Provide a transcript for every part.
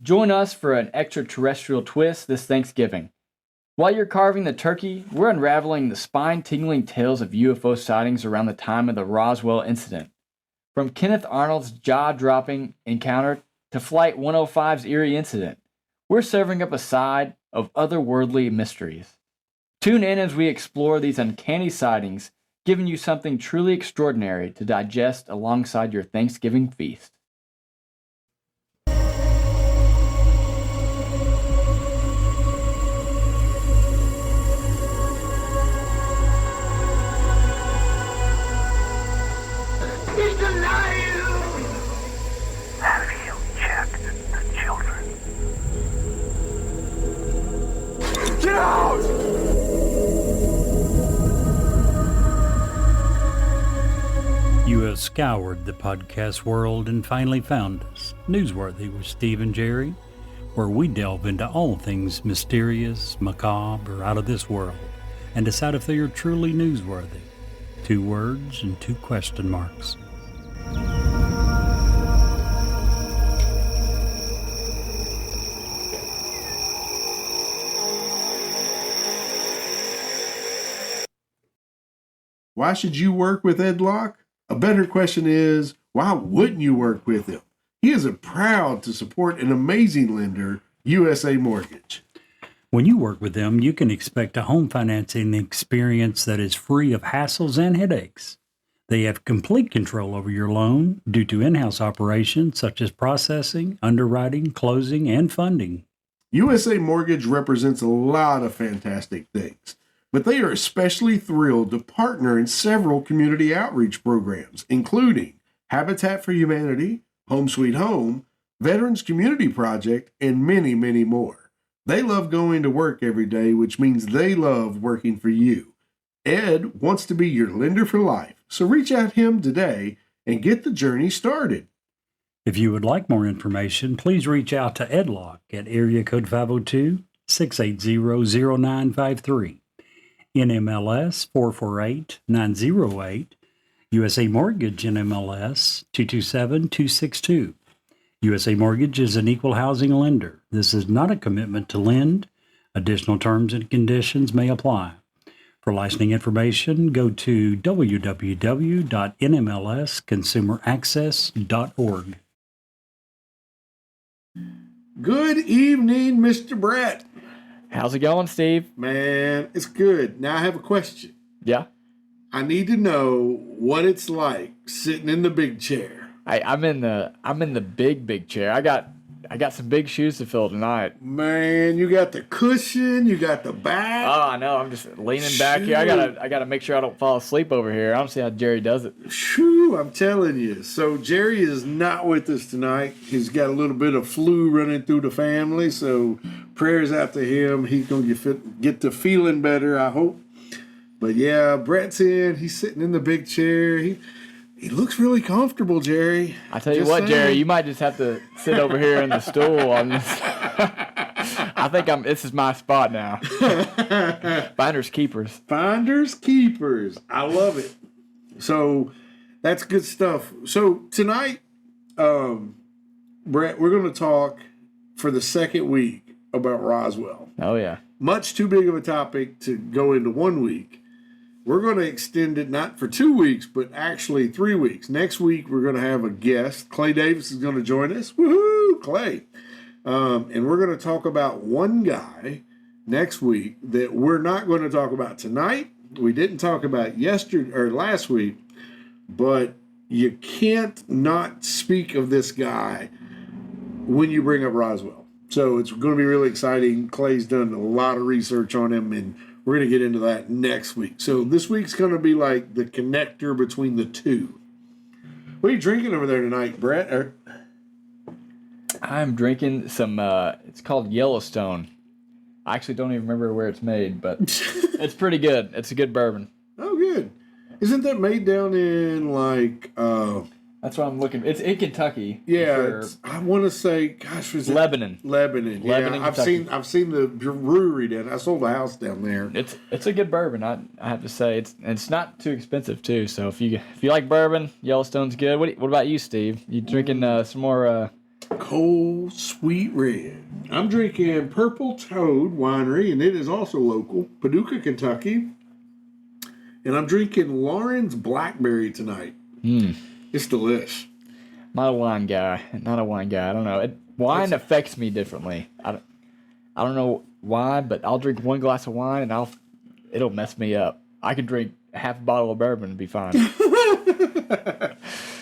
Join us for an extraterrestrial twist this Thanksgiving. While you're carving the turkey, we're unraveling the spine-tingling tales of UFO sightings around the time of the Roswell incident. From Kenneth Arnold's jaw-dropping encounter to Flight 105's eerie incident, we're serving up a side of otherworldly mysteries. Tune in as we explore these uncanny sightings, giving you something truly extraordinary to digest alongside your Thanksgiving feast. He's alive! Have you checked the children? Get out! You have scoured the podcast world and finally found us, Newsworthy with Steve and Jerry, where we delve into all things mysterious, macabre, or out of this world, and decide if they are truly newsworthy. 2 words and 2 question marks. Why should you work with Ed Locke? A better question is, why wouldn't you work with him? He is proud to support an amazing lender, USA Mortgage. When you work with them, you can expect a home financing experience that is free of hassles and headaches. They have complete control over your loan due to in-house operations such as processing, underwriting, closing, and funding. USA Mortgage represents a lot of fantastic things, but they are especially thrilled to partner in several community outreach programs, including Habitat for Humanity, Home Sweet Home, Veterans Community Project, and many, many more. They love going to work every day, which means they love working for you. Ed wants to be your lender for life, so reach out to him today and get the journey started. If you would like more information, please reach out to Ed Locke at area code 502-680-0953, NMLS 448908, USA Mortgage NMLS 227262. USA Mortgage is an equal housing lender. This is not a commitment to lend. Additional terms and conditions may apply. For licensing information, go to www.nmlsconsumeraccess.org. Good evening, Mr. Brett. How's it going, Steve? Man, it's good. Now I have a question. Yeah? I need to know what it's like sitting in the big chair. I'm in the big chair. I got some big shoes to fill tonight. Man, you got the cushion, you got the back. Oh, I know. I'm just leaning back here. I gotta make sure I don't fall asleep over here. I don't see how Jerry does it. Shoo, I'm telling you. So Jerry is not with us tonight. He's got a little bit of flu running through the family, so prayers out to him. He's gonna get to feeling better, I hope. But yeah, Brett's in. He's sitting in the big chair. He looks really comfortable, Jerry. I tell you what, Jerry, you might just have to sit over here in the stool on this. I think this is my spot now. Finders keepers. Finders keepers. I love it. So that's good stuff. So tonight, Brett, we're going to talk for the second week about Roswell. Oh, yeah. Much too big of a topic to go into 1 week. We're going to extend it not for 2 weeks, but actually 3 weeks. Next week, we're going to have a guest. Clay Davis is going to join us. Woohoo, Clay. And we're going to talk about one guy next week that we're not going to talk about tonight. We didn't talk about last week, but you can't not speak of this guy when you bring up Roswell. So it's going to be really exciting. Clay's done a lot of research on him, and we're going to get into that next week. So this week's going to be like the connector between the two. What are you drinking over there tonight, Brett? I'm drinking some, it's called Yellowstone. I actually don't even remember where it's made, but it's pretty good. It's a good bourbon. Oh, good. Isn't that made down in like... That's what I'm looking. It's in Kentucky. Yeah, I want to say, gosh, was it Lebanon? Lebanon. Yeah, I've seen the brewery down. I sold a house down there. It's a good bourbon. I have to say it's not too expensive too. So if you like bourbon, Yellowstone's good. What about you, Steve? You drinking some more cold, sweet red. I'm drinking Purple Toad Winery, and it is also local, Paducah, Kentucky. And I'm drinking Lauren's Blackberry tonight. It's delish. Not a wine guy. Not a wine guy. I don't know. Wine affects me differently. I don't know why, but I'll drink one glass of wine and it'll mess me up. I could drink half a bottle of bourbon and be fine.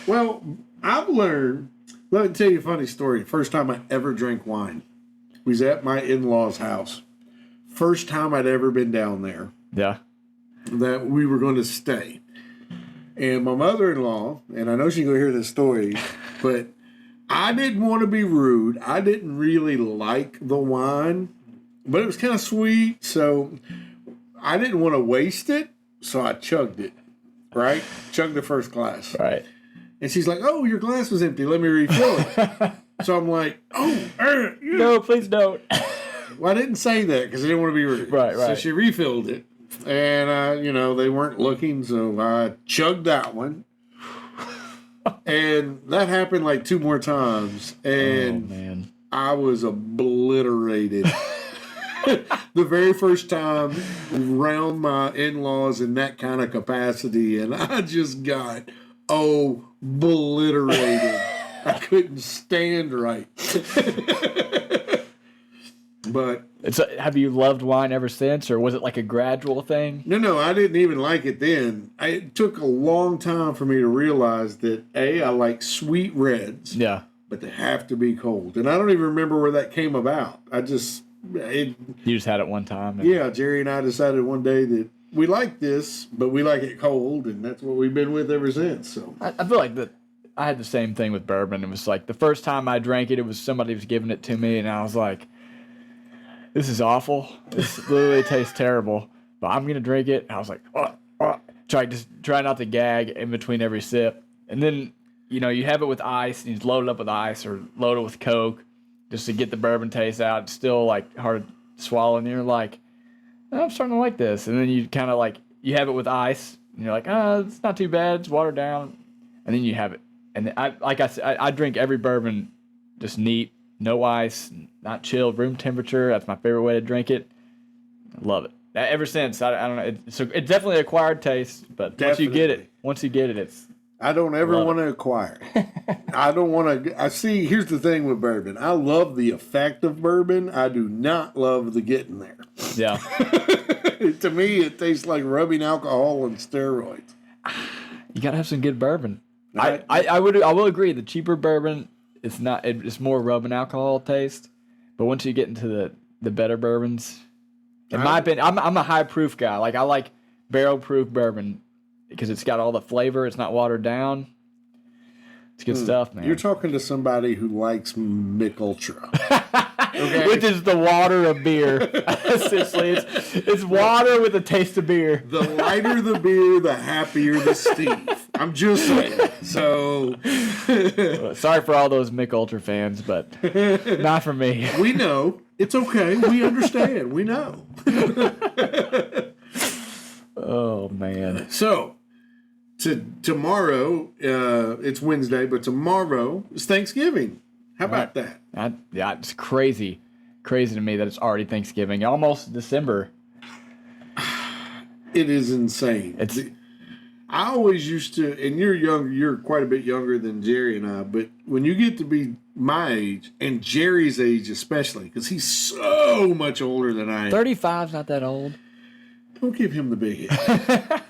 Well, I've learned. Let me tell you a funny story. First time I ever drank wine was at my in-laws' house. First time I'd ever been down there. Yeah. That we were going to stay. And my mother-in-law, and I know she's going to hear this story, but I didn't want to be rude. I didn't really like the wine, but it was kind of sweet, so I didn't want to waste it, so I chugged it, right? Chugged the first glass. Right. And she's like, oh, your glass was empty. Let me refill it. So I'm like, No, please don't. Well, I didn't say that because I didn't want to be rude. Right. So she refilled it. And, they weren't looking, so I chugged that one. And that happened like 2 more times. And man. I was obliterated. The very first time around my in-laws in that kind of capacity. And I just got obliterated. I couldn't stand right. But Have you loved wine ever since, or was it like a gradual thing? No, I didn't even like it then. It took a long time for me to realize that, I like sweet reds, Yeah. but they have to be cold. And I don't even remember where that came about. You just had it one time. Yeah, Jerry and I decided one day that we like this, but we like it cold, and that's what we've been with ever since. So I feel like that. I had the same thing with bourbon. It was like the first time I drank it, it was somebody was giving it to me, and I was like, this is awful. This literally tastes terrible, but I'm going to drink it. And I was like, try not to gag in between every sip. And then, you have it with ice, and you load it up with ice or load it with Coke just to get the bourbon taste out. It's still like hard to swallow, and you're like, I'm starting to like this. And then you kind of like, you have it with ice, and you're like, it's not too bad. It's watered down. And then you have it. And I drink every bourbon just neat. No ice, not chilled, room temperature. That's my favorite way to drink it. I love it. Ever since, I don't know. It's definitely acquired taste, but Definitely. once you get it, it's. I don't ever want to acquire it. I don't want to. Here's the thing with bourbon. I love the effect of bourbon. I do not love the getting there. Yeah. To me, it tastes like rubbing alcohol and steroids. You gotta have some good bourbon. I will agree. The cheaper bourbon. It's not. It's more rubbing alcohol taste, but once you get into the better bourbons, in my opinion, I'm a high proof guy. Like I like barrel proof bourbon because it's got all the flavor. It's not watered down. It's good stuff, man. You're talking to somebody who likes Mick Ultra, okay? Which is the water of beer. Essentially, it's water with a taste of beer. The lighter the beer, the happier the Steve. I'm just saying. So, sorry for all those Mick Ultra fans, but not for me. We know. It's okay. We understand. We know. Oh, man. So, tomorrow, it's Wednesday, but tomorrow is Thanksgiving. How about that? Yeah, it's crazy. Crazy to me that it's already Thanksgiving. Almost December. It is insane. I always used to, and you're quite a bit younger than Jerry and I, but when you get to be my age, and Jerry's age especially, because he's so much older than I am. 35's not that old. Don't give him the big head.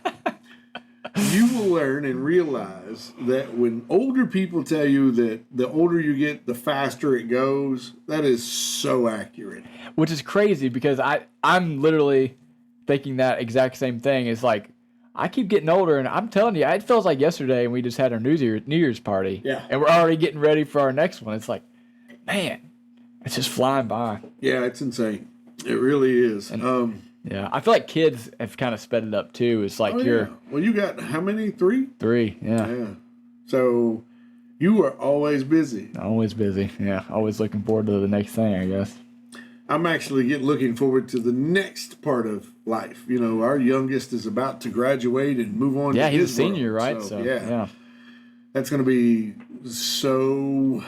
You will learn and realize that when older people tell you that the older you get, the faster it goes, that is so accurate. Which is crazy because I'm literally thinking that exact same thing. It's like, I keep getting older, and I'm telling you, it feels like yesterday and we just had our New Year's party. Yeah. And we're already getting ready for our next one. It's like, man, it's just flying by. Yeah, it's insane. It really is. Yeah, I feel like kids have kind of sped it up too. It's like Well, you got how many? 3? 3, yeah. Yeah. So you are always busy. Always busy. Yeah, always looking forward to the next thing, I guess. I'm actually looking forward to the next part of life. Our youngest is about to graduate and move on. Yeah, to he's his a senior, world. right? So yeah, that's going to be so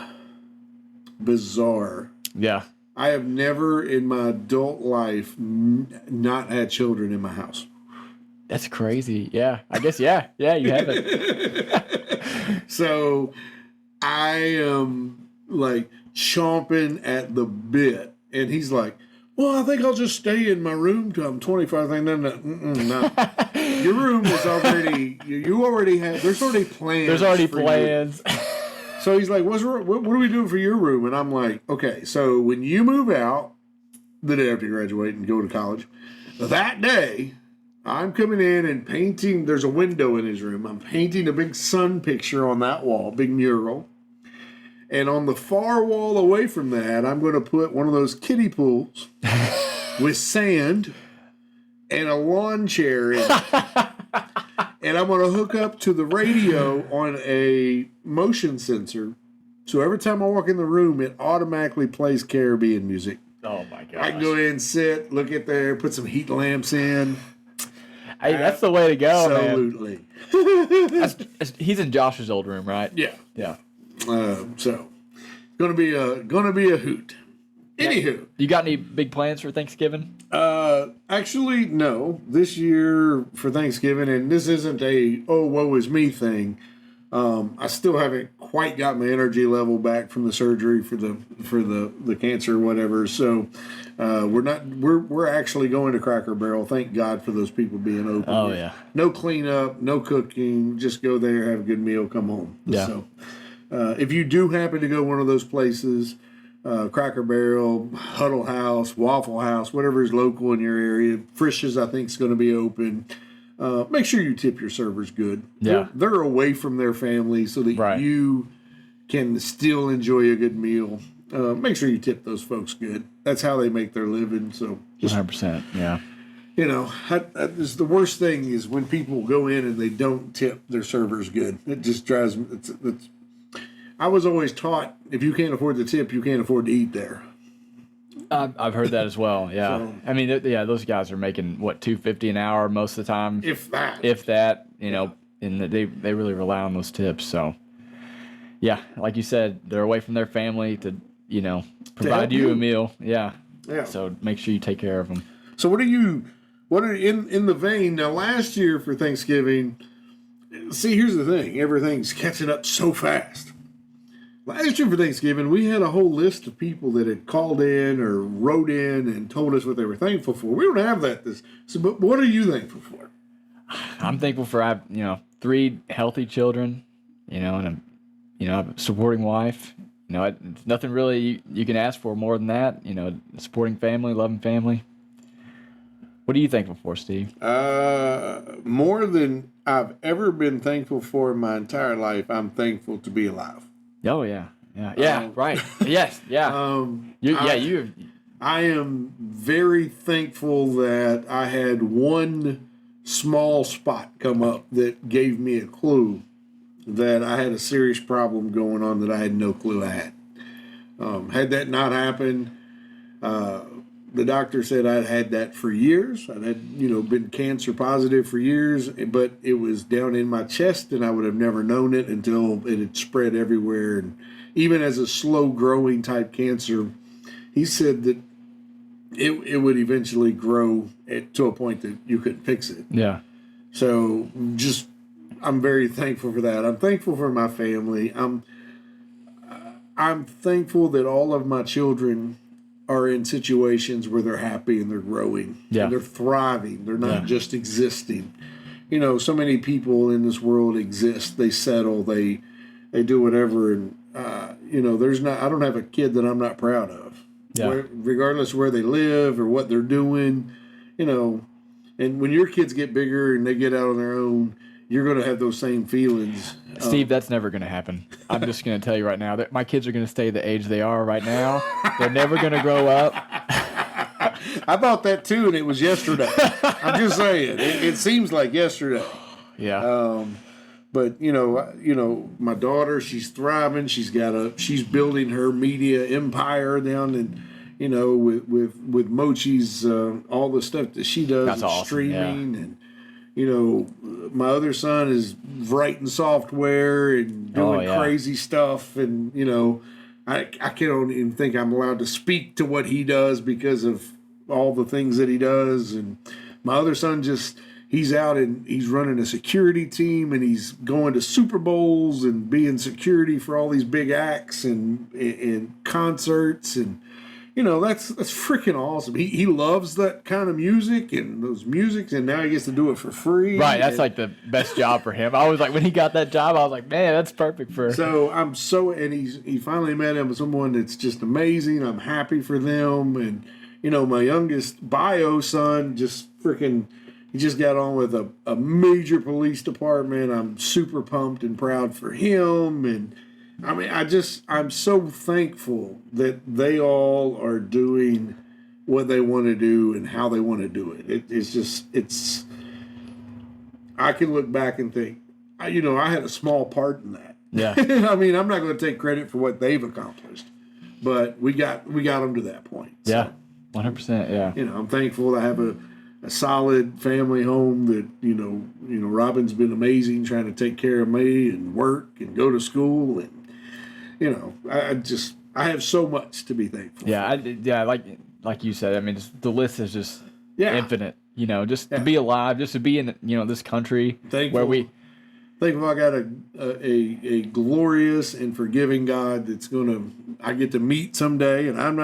bizarre. Yeah. I have never in my adult life not had children in my house. That's crazy. Yeah. I guess, yeah, you haven't. So I am like chomping at the bit. And he's like, well, I think I'll just stay in my room till I'm 25. I think, no. Your room is already, you already have, there's already plans. There's already plans. So he's like, what are we doing for your room? And I'm like, okay, so when you move out, the day after you graduate and go to college, that day, I'm coming in and painting. There's a window in his room. I'm painting a big sun picture on that wall, big mural. And on the far wall away from that, I'm going to put one of those kiddie pools with sand and a lawn chair in it. And I'm going to hook up to the radio on a motion sensor. So every time I walk in the room, it automatically plays Caribbean music. Oh, my gosh. I can go in, sit, look at there, put some heat lamps in. Hey, that's the way to go, Absolutely. man. He's in Josh's old room, right? Yeah. Yeah. So gonna be a hoot. Anywho, You got any big plans for Thanksgiving? actually no. This year for Thanksgiving, and this isn't a woe is me thing. I still haven't quite got my energy level back from the surgery for the cancer or whatever. So we're actually going to Cracker Barrel. Thank God for those people being open. Oh, yeah. No cleanup, no cooking. Just go there, have a good meal, come home. Yeah. So if you do happen to go one of those places, Cracker Barrel, Huddle House, Waffle House, whatever is local in your area, Frisch's I think is going to be open. Make sure you tip your servers good. Yeah. They're away from their family so that you can still enjoy a good meal. Make sure you tip those folks good. That's how they make their living. So just 100%. Yeah. you know, this, the worst thing is when people go in and they don't tip their servers good. It just drives me. I was always taught if you can't afford to tip, you can't afford to eat there. I've heard that as well. Yeah. So, I mean, those guys are making what, $2.50 an hour most of the time, if that. you know, and they really rely on those tips. So, yeah, like you said, they're away from their family to, you know, provide you a meal. Yeah. Yeah. So make sure you take care of them. So what are in the vein now? Last year for Thanksgiving, see, here's the thing: everything's catching up so fast. Last year for Thanksgiving, we had a whole list of people that had called in or wrote in and told us what they were thankful for. We don't have that but what are you thankful for? I'm thankful for 3 healthy children, and a supporting wife. It's nothing really you can ask for more than that. Supporting family, loving family. What are you thankful for, Steve? More than I've ever been thankful for in my entire life, I'm thankful to be alive. Oh yeah. Right. Yes, yeah. I am very thankful that I had one small spot come up that gave me a clue that I had a serious problem going on that I had no clue I had. Had that not happened, the doctor said I'd had that for years. I'd had, been cancer positive for years, but it was down in my chest and I would have never known it until it had spread everywhere. And even as a slow growing type cancer, he said that it would eventually grow to a point that you couldn't fix it. Yeah. So I'm very thankful for that. I'm thankful for my family. I'm thankful that all of my children are in situations where they're happy and they're growing. Yeah. And they're thriving. They're not just existing. So many people in this world exist. They settle. They do whatever. And, I don't have a kid that I'm not proud of. Yeah. Regardless of where they live or what they're doing, and when your kids get bigger and they get out on their own, you're going to have those same feelings. Steve, that's never going to happen. I'm just going to tell you right now that my kids are going to stay the age they are right now. They're never going to grow up. I thought that too, and it was yesterday. I'm just saying, it seems like yesterday. Yeah. But my daughter, she's thriving. She's building her media empire down in, with Mochi's all the stuff that she does. That's and awesome. Streaming and. My other son is writing software and doing crazy stuff. And, I can't even think I'm allowed to speak to what he does because of all the things that he does. And my other son he's out and he's running a security team and he's going to Super Bowls and being security for all these big acts and concerts. And, that's freaking awesome. He loves that kind of music and those musics, and now he gets to do it for free. Right, that's like the best job for him. I was like, when he got that job, I was like, man, that's perfect for. So and he finally met him, someone that's just amazing. I'm happy for them, and my youngest bio son he just got on with a major police department. I'm super pumped and proud for him, and I mean, I'm so thankful that they all are doing what they want to do and how they want to do it. It's I can look back and think, I had a small part in that. Yeah. I mean, I'm not going to take credit for what they've accomplished, but we got them to that point. So, yeah, 100%. Yeah. I'm thankful to have a solid family home that, Robin's been amazing trying to take care of me and work and go to school. And, I have so much to be thankful for. Like you said, I mean, the list is just infinite, just to be alive, just to be in, this country thankful, where thankful I got a glorious and forgiving God that's I get to meet someday. And I'm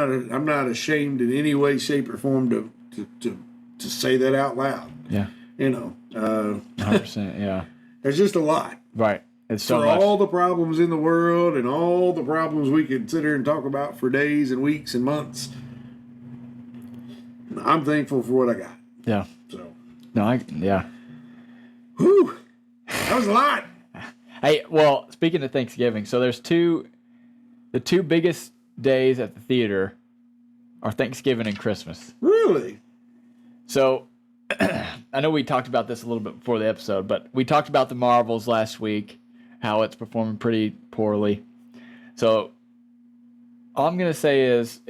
not ashamed in any way, shape or form to say that out loud. Yeah. 100%. Yeah. There's just a lot. Right. It's so for much. all the problems in the world and all the problems we could sit here and talk about for days and weeks and months, I'm thankful for what I got. Yeah. So. Yeah. Whew. That was a lot. Hey, well, speaking of Thanksgiving, so there's the two biggest days at the theater are Thanksgiving and Christmas. Really? So, I know we talked about this a little bit before the episode, but we talked about the Marvels last week, how it's performing pretty poorly. So, all I'm going to say is,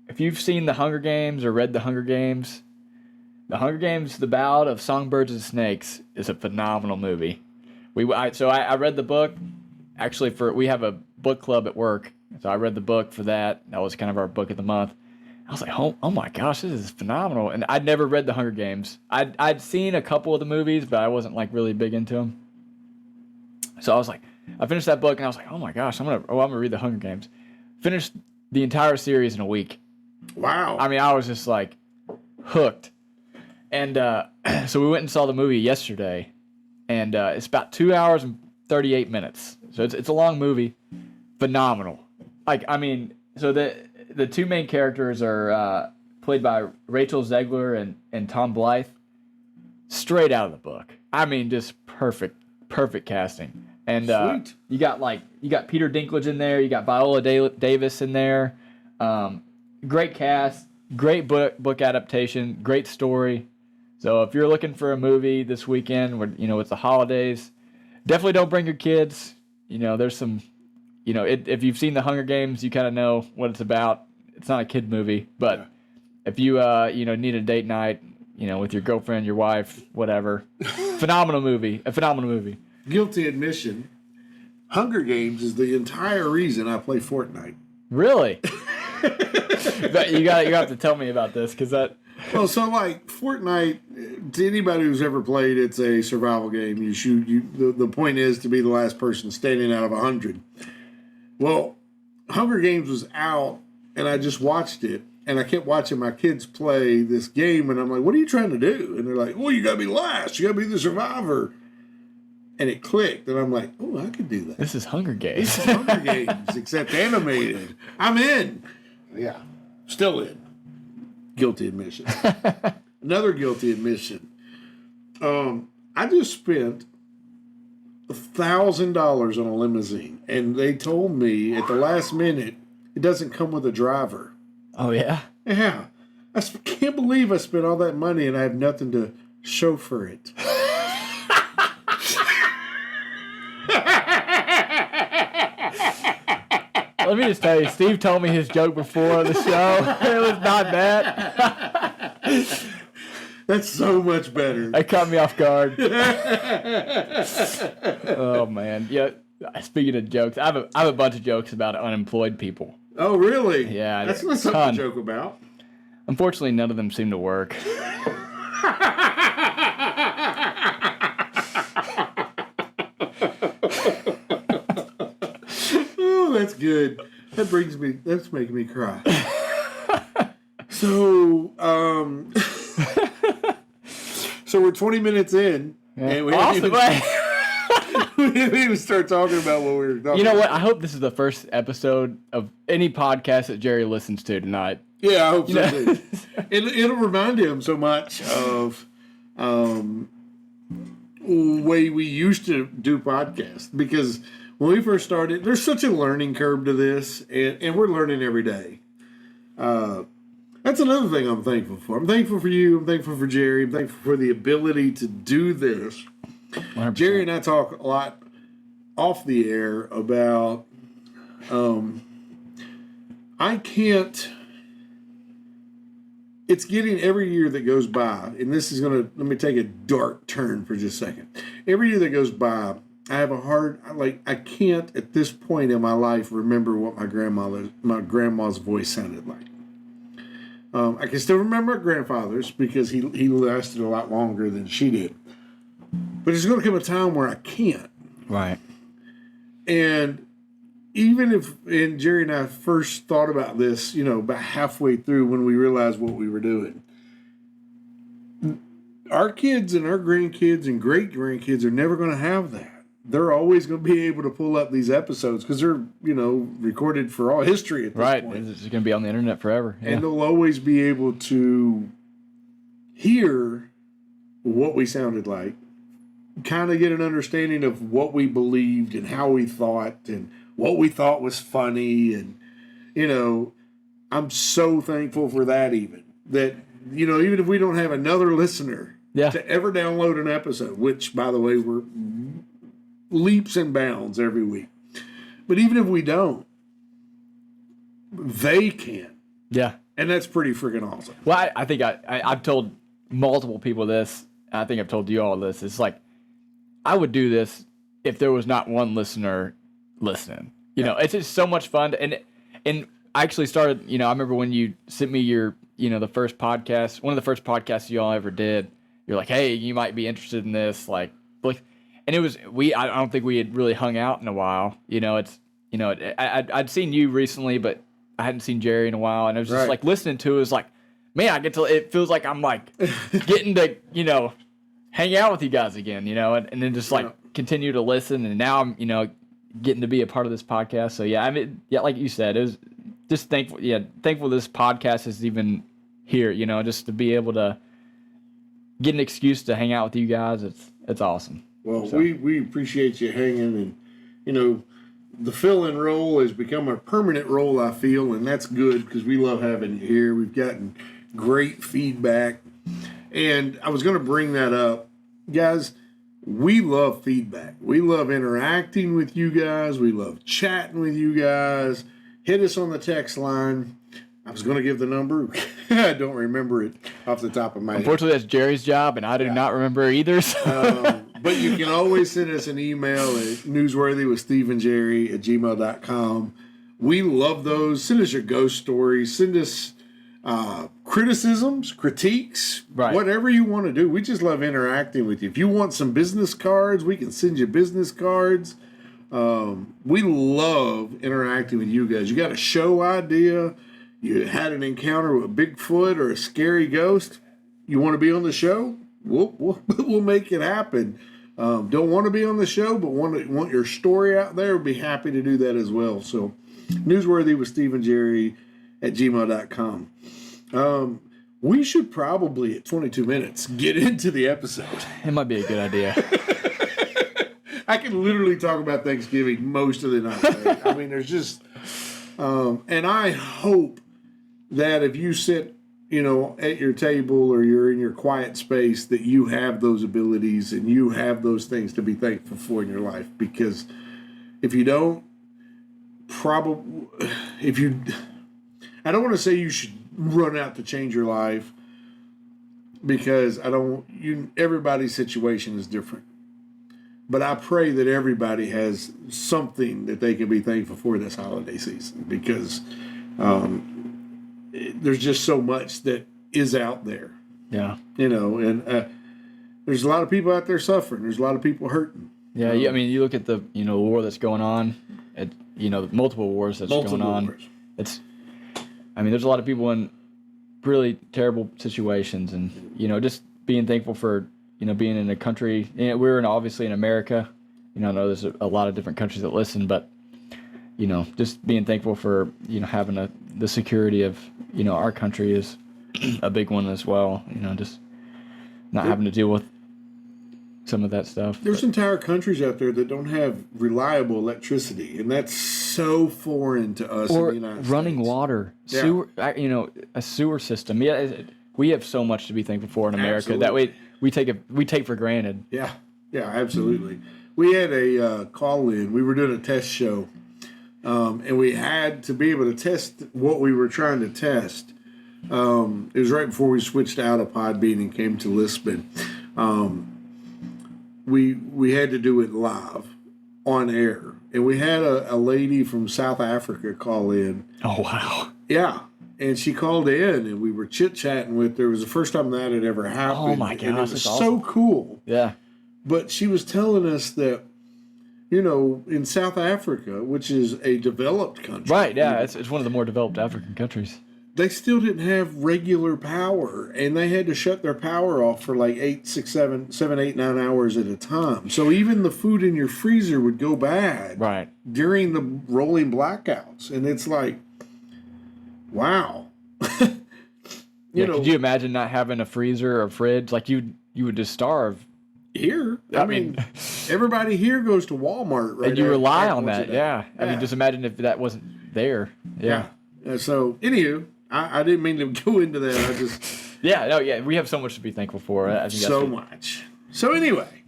if you've seen The Hunger Games or read The Hunger Games, The Ballad of Songbirds and Snakes is a phenomenal movie. I read the book, actually, we have a book club at work, so I read the book for that. That was kind of our book of the month. I was like, oh my gosh, this is phenomenal. And I'd never read The Hunger Games. I'd seen a couple of the movies, but I wasn't like really big into them. So I was like, I finished that book and I was like, oh my gosh, I'm gonna read The Hunger Games. Finished the entire series in a week. Wow. I mean, I was just like hooked. And so we went and saw the movie yesterday, and it's about 2 hours and 38 minutes. So it's a long movie. Phenomenal. So the two main characters are played by Rachel Zegler and Tom Blythe. Straight out of the book. I mean, just perfect casting. And you got Peter Dinklage in there. You got Viola Davis in there. Great cast. Great book adaptation. Great story. So if you're looking for a movie this weekend, where it's the holidays, definitely don't bring your kids. There's some. If you've seen The Hunger Games, you kind of know what it's about. It's not a kid movie, but if you need a date night, with your girlfriend, your wife, whatever, phenomenal movie. Guilty admission. Hunger Games is the entire reason I play Fortnite. Really? But you have to tell me about this because that. Well, so like Fortnite, to anybody who's ever played, it's a survival game. You shoot. The point is to be the last person standing out of 100. Well, Hunger Games was out, and I just watched it, and I kept watching my kids play this game, and I'm like, what are you trying to do? And they're like, well, you got to be last. You got to be the survivor. And it clicked, and I'm like, oh, I could do that. This is Hunger Games. This is Hunger Games, except animated. I'm in. Yeah, still in. Guilty admission. Another guilty admission. I just spent $1,000 on a limousine, and they told me at the last minute it doesn't come with a driver. Oh yeah. Yeah, I can't believe I spent all that money and I have nothing to chauffeur it. Let me just tell you, Steve told me his joke before the show. It was not bad. That's so much better. That caught me off guard. Oh man, yeah. Speaking of jokes, I have a bunch of jokes about unemployed people. Oh, really? Yeah, That's not something to joke about. Unfortunately, none of them seem to work. Oh, that's good. That's making me cry. So, so we're 20 minutes in, and we haven't even start talking about what we were talking about. You know what? I hope this is the first episode of any podcast that Jerry listens to tonight. Yeah, I hope so too. It'll remind him so much of way we used to do podcasts, because when we first started, there's such a learning curve to this, and we're learning every day. That's another thing I'm thankful for. I'm thankful for you. I'm thankful for Jerry. I'm thankful for the ability to do this. 100%. Jerry and I talk a lot off the air about I can't. It's getting every year that goes by, and this is let me take a dark turn for just a second. Every year that goes by, I have I can't at this point in my life remember what my grandma's voice sounded like. I can still remember my grandfather's because he lasted a lot longer than she did. But there's going to come a time where I can't. Right. And and Jerry and I first thought about this, about halfway through when we realized what we were doing. Our kids and our grandkids and great grandkids are never going to have that. They're always going to be able to pull up these episodes because they're, recorded for all history at this point. Right. It's going to be on the internet forever. Yeah. And they'll always be able to hear what we sounded like, kind of get an understanding of what we believed and how we thought and what we thought was funny. And, I'm so thankful for that even if we don't have another listener to ever download an episode, which, by the way, we're leaps and bounds every week. But even if we don't, they can. Yeah. And that's pretty freaking awesome. Well, I think I've told multiple people this. I think I've told you all this. It's like, I would do this if there was not one listener listening. It's just so much fun. And I actually started, I remember when you sent me your, the first podcast, one of the first podcasts you all ever did. You're like, hey, you might be interested in this. And it was, I don't think we had really hung out in a while. I'd seen you recently, but I hadn't seen Jerry in a while. And I was just like listening to it. It was like, man, it feels like I'm like getting to, hang out with you guys again, and then just continue to listen. And now I'm, getting to be a part of this podcast. So yeah, like you said, it was just thankful this podcast is even here, just to be able to get an excuse to hang out with you guys. It's awesome. Well, we appreciate you hanging, and the fill-in role has become a permanent role, I feel, and that's good because we love having you here. We've gotten great feedback, and I was going to bring that up, guys. We love feedback. We love interacting with you guys. We love chatting with you guys. Hit us on the text line. I was going to give the number. I don't remember it off the top of my head. Unfortunately, that's Jerry's job, and I do not remember either. So. But you can always send us an email at newsworthywithstephenjerry@gmail.com. We love those. Send us your ghost stories. Send us criticisms, critiques, whatever you want to do. We just love interacting with you. If you want some business cards, we can send you business cards. We love interacting with you guys. You got a show idea, you had an encounter with Bigfoot or a scary ghost, you want to be on the show? We'll make it happen. Don't want to be on the show, but want your story out there, we'll be happy to do that as well. So, newsworthywithstephenjerry@gmail.com. We should probably, at 22 minutes, get into the episode. It might be a good idea. I can literally talk about Thanksgiving most of the night. Right? I mean, there's just, and I hope that if you sit, at your table or you're in your quiet space, that you have those abilities and you have those things to be thankful for in your life. Because if you don't, I don't want to say you should run out to change your life, because everybody's situation is different. But I pray that everybody has something that they can be thankful for this holiday season, because there's just so much that is out there. Yeah. And there's a lot of people out there suffering. There's a lot of people hurting. Yeah, I mean, you look at the war that's going on, multiple wars that's going on. Wars. There's a lot of people in really terrible situations, and just being thankful for being in a country. We're obviously in America. I know there's a lot of different countries that listen, but just being thankful for having the security of our country is a big one as well. Just not having to deal with some of that stuff. There's entire countries out there that don't have reliable electricity, and that's so foreign to us. Or in the United running States. water, Yeah. sewer, a sewer system. Yeah, we have so much to be thankful for in America that we take for granted. Yeah, absolutely. We had a call in. We were doing a test show, and we had to be able to test what we were trying to test. It was right before we switched out of Podbean and came to Lisbon. We had to do it live on air, and we had a lady from South Africa call in. Oh wow! Yeah, and she called in, and we were chit chatting with her. It was the first time that had ever happened. Oh my gosh, and it was that's so awesome. cool. Yeah. But she was telling us that, in South Africa, which is a developed country, Right. Yeah, it's one of the more developed African countries. they still didn't have regular power, and they had to shut their power off for like 7, 8, 9 hours at a time. So even the food in your freezer would go bad Right. during the rolling blackouts, and it's like, wow. Could you imagine not having a freezer or fridge? Like you would just starve. Here, I mean, everybody here goes to Walmart, right? And you rely on once a that. day. Yeah. I mean, just imagine if that wasn't there. Yeah. So, anywho, I didn't mean to go into that. I just Yeah. We have so much to be thankful for. I think so much. So anyway,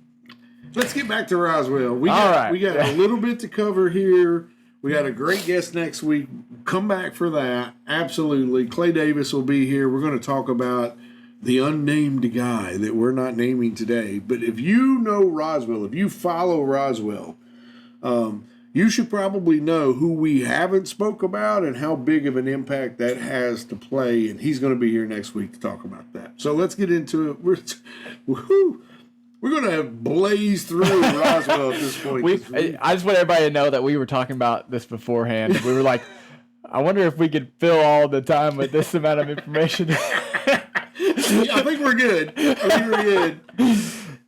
let's get back to Roswell. We All got right. a little bit to cover here. We got a great guest next week. Come back for that. Absolutely. Clay Davis will be here. We're going to talk about the unnamed guy that we're not naming today. But if you know Roswell, if you follow Roswell, you should probably know who we haven't spoke about and how big of an impact that has to play. And he's going to be here next week to talk about that. So let's get into it. We're going to blaze through Roswell at this point. I just want everybody to know that we were talking about this beforehand. We were like, I wonder if we could fill all the time with this amount of information. I think we're good.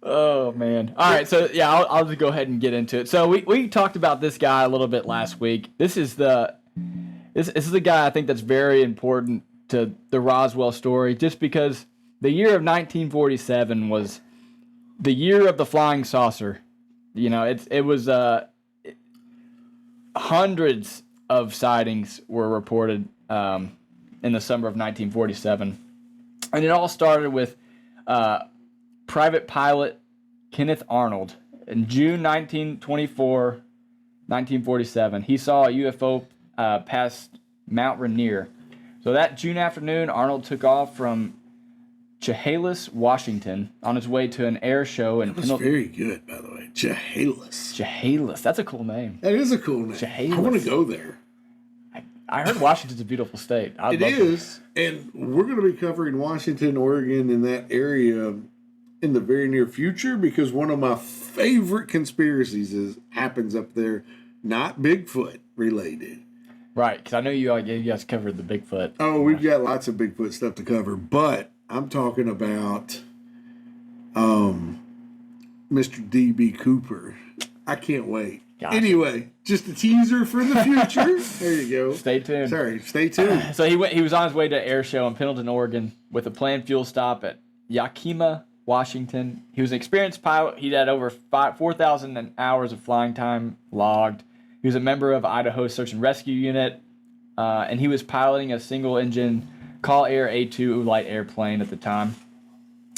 Oh man! All right, so yeah, I'll just go ahead and get into it. So we talked about this guy a little bit last week. This is the guy I think that's very important to the Roswell story, just because the year of 1947 was the year of the flying saucer. It was hundreds of sightings were reported in the summer of 1947, and it all started with private pilot Kenneth Arnold. In June 1947, he saw a UFO pass Mount Rainier. So that June afternoon, Arnold took off from Chehalis, Washington, on his way to an air show in That's very good, by the way. Chehalis. Chehalis, that's a cool name. That is a cool name. Chehalis. I want to go there. I heard Washington's a beautiful state. It is, and we're going to be covering Washington, Oregon, in that area in the very near future, because one of my favorite conspiracies happens up there, not Bigfoot related. Right, because I know you guys covered the Bigfoot. Oh, we've got lots of Bigfoot stuff to cover, but I'm talking about Mr. D.B. Cooper. I can't wait. Gotcha. Anyway, just a teaser for the future. There you go. Stay tuned. Sorry, stay tuned. So he was on his way to air show in Pendleton, Oregon, with a planned fuel stop at Yakima, Washington. He was an experienced pilot. He had over 4,000 hours of flying time logged. He was a member of Idaho's Search and Rescue Unit, and he was piloting a single-engine Call Air A2 light airplane at the time.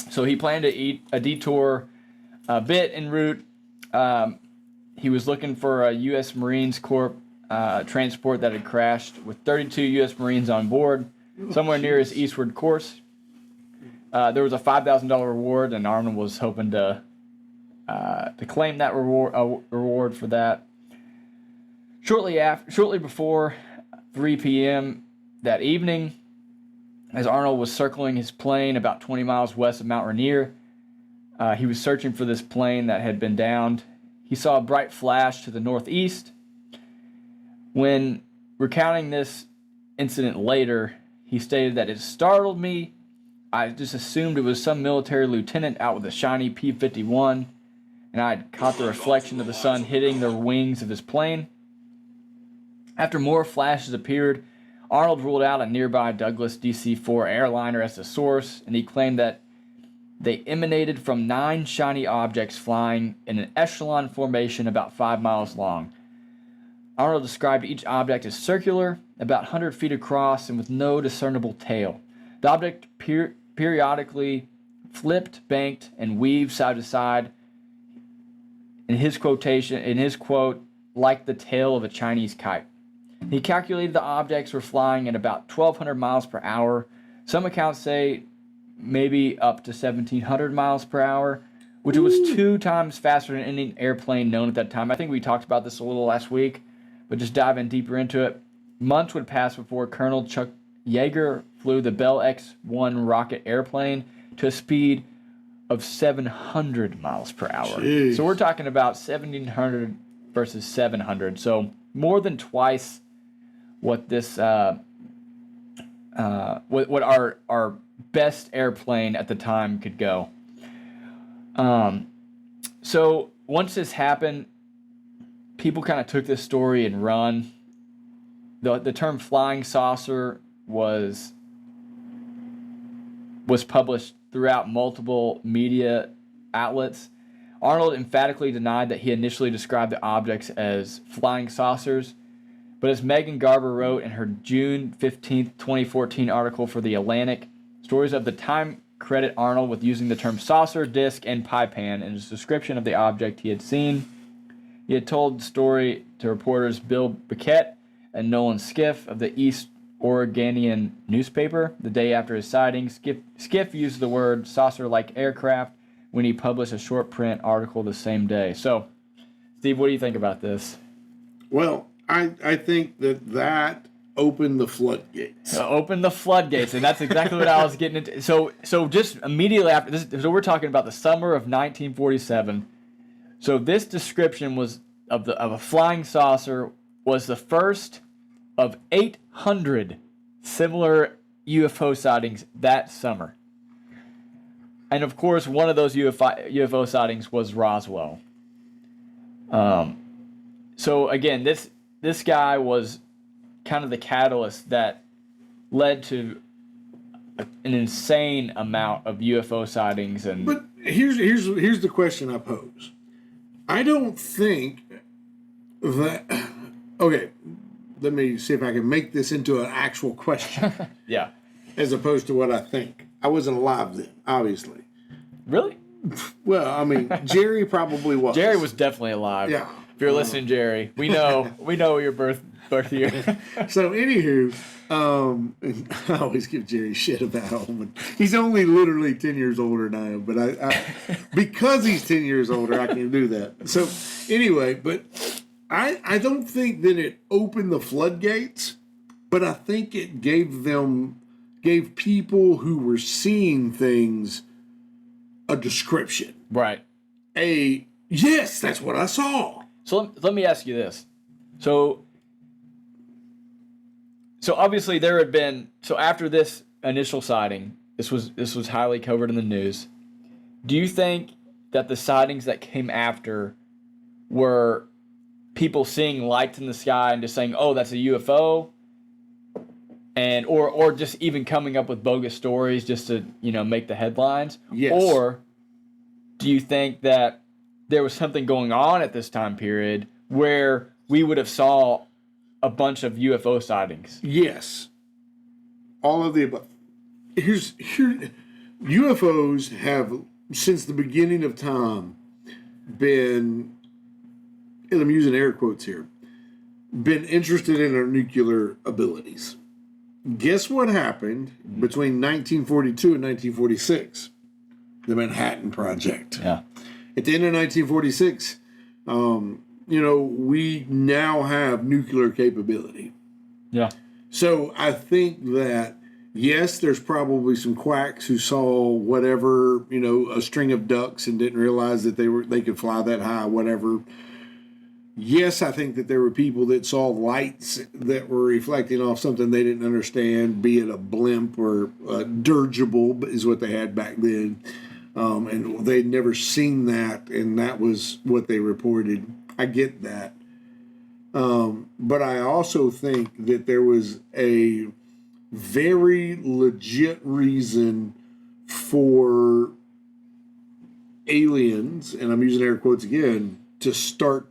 So he planned to eat a detour a bit en route. He was looking for a U.S. Marines Corps transport that had crashed with 32 U.S. Marines on board, somewhere near his eastward course. There was a $5,000 reward, and Arnold was hoping to to claim that reward for that. Shortly before 3 p.m. that evening, as Arnold was circling his plane about 20 miles west of Mount Rainier, he was searching for this plane that had been downed. He saw a bright flash to the northeast. When recounting this incident later, he stated that it startled me. I just assumed it was some military lieutenant out with a shiny P-51, and I had caught the reflection of the sun hitting the wings of his plane. After more flashes appeared, Arnold ruled out a nearby Douglas DC-4 airliner as the source, and he claimed that they emanated from 9 shiny objects flying in an echelon formation about 5 miles long. Arnold described each object as circular, about 100 feet across, and with no discernible tail. The object periodically flipped, banked, and weaved side to side. In his quote, like the tail of a Chinese kite. He calculated the objects were flying at about 1,200 miles per hour. Some accounts say maybe up to 1,700 miles per hour, which was 2 times faster than any airplane known at that time. I think we talked about this a little last week, but just diving deeper into it. Months would pass before Colonel Chuck Yeager flew the Bell X-1 rocket airplane to a speed of 700 miles per hour. Jeez. So we're talking about 1,700 versus 700. So more than twice what this what our best airplane at the time could go. So once this happened, people kind of took this story and run. The term flying saucer was published throughout multiple media outlets. Arnold emphatically denied that he initially described the objects as flying saucers, but as Megan Garber wrote in her June 15th, 2014 article for The Atlantic, stories of the time credit Arnold with using the term saucer, disc, and pie pan in his description of the object he had seen. He had told the story to reporters Bill Bickett and Nolan Skiff of the East Oregonian newspaper the day after his sighting. Skiff used the word saucer-like aircraft when he published a short print article the same day. So, Steve, what do you think about this? Well, I think that opened the floodgates. Opened the floodgates, and that's exactly what I was getting into. So just immediately after this, so we're talking about the summer of 1947. So this description was of a flying saucer was the first of 800 similar UFO sightings that summer. And of course, one of those UFO sightings was Roswell. So again, this guy was kind of the catalyst that led to an insane amount of UFO sightings. But here's the question I pose. I don't think that. Okay, let me see if I can make this into an actual question. Yeah. As opposed to what I think. I wasn't alive then, obviously. Really? Well, I mean, Jerry probably was. Jerry was definitely alive. Yeah. If you're listening, Jerry, we know your birth year. So, anywho, I always give Jerry shit about him. He's only literally 10 years older than I am, but I because he's 10 years older, I can do that. So, anyway, but I don't think that it opened the floodgates, but I think it gave people who were seeing things a description. Right. Yes, that's what I saw. So let me ask you this. So obviously there had been, so after this initial sighting, this was highly covered in the news. Do you think that the sightings that came after were people seeing lights in the sky and just saying, "Oh, that's a UFO," and or just even coming up with bogus stories just to, make the headlines? Yes. Or do you think that there was something going on at this time period where we would have saw a bunch of UFO sightings? Yes. All of the above. UFOs have, since the beginning of time, been, and I'm using air quotes here, been interested in our nuclear abilities. Guess what happened between 1942 and 1946? The Manhattan Project. Yeah. At the end of 1946, we now have nuclear capability. Yeah. So I think that, yes, there's probably some quacks who saw whatever, a string of ducks and didn't realize that they could fly that high, whatever. Yes, I think that there were people that saw lights that were reflecting off something they didn't understand, be it a blimp or a dirigible is what they had back then. And they'd never seen that, and that was what they reported. I get that. But I also think that there was a very legit reason for aliens, and I'm using air quotes again, to start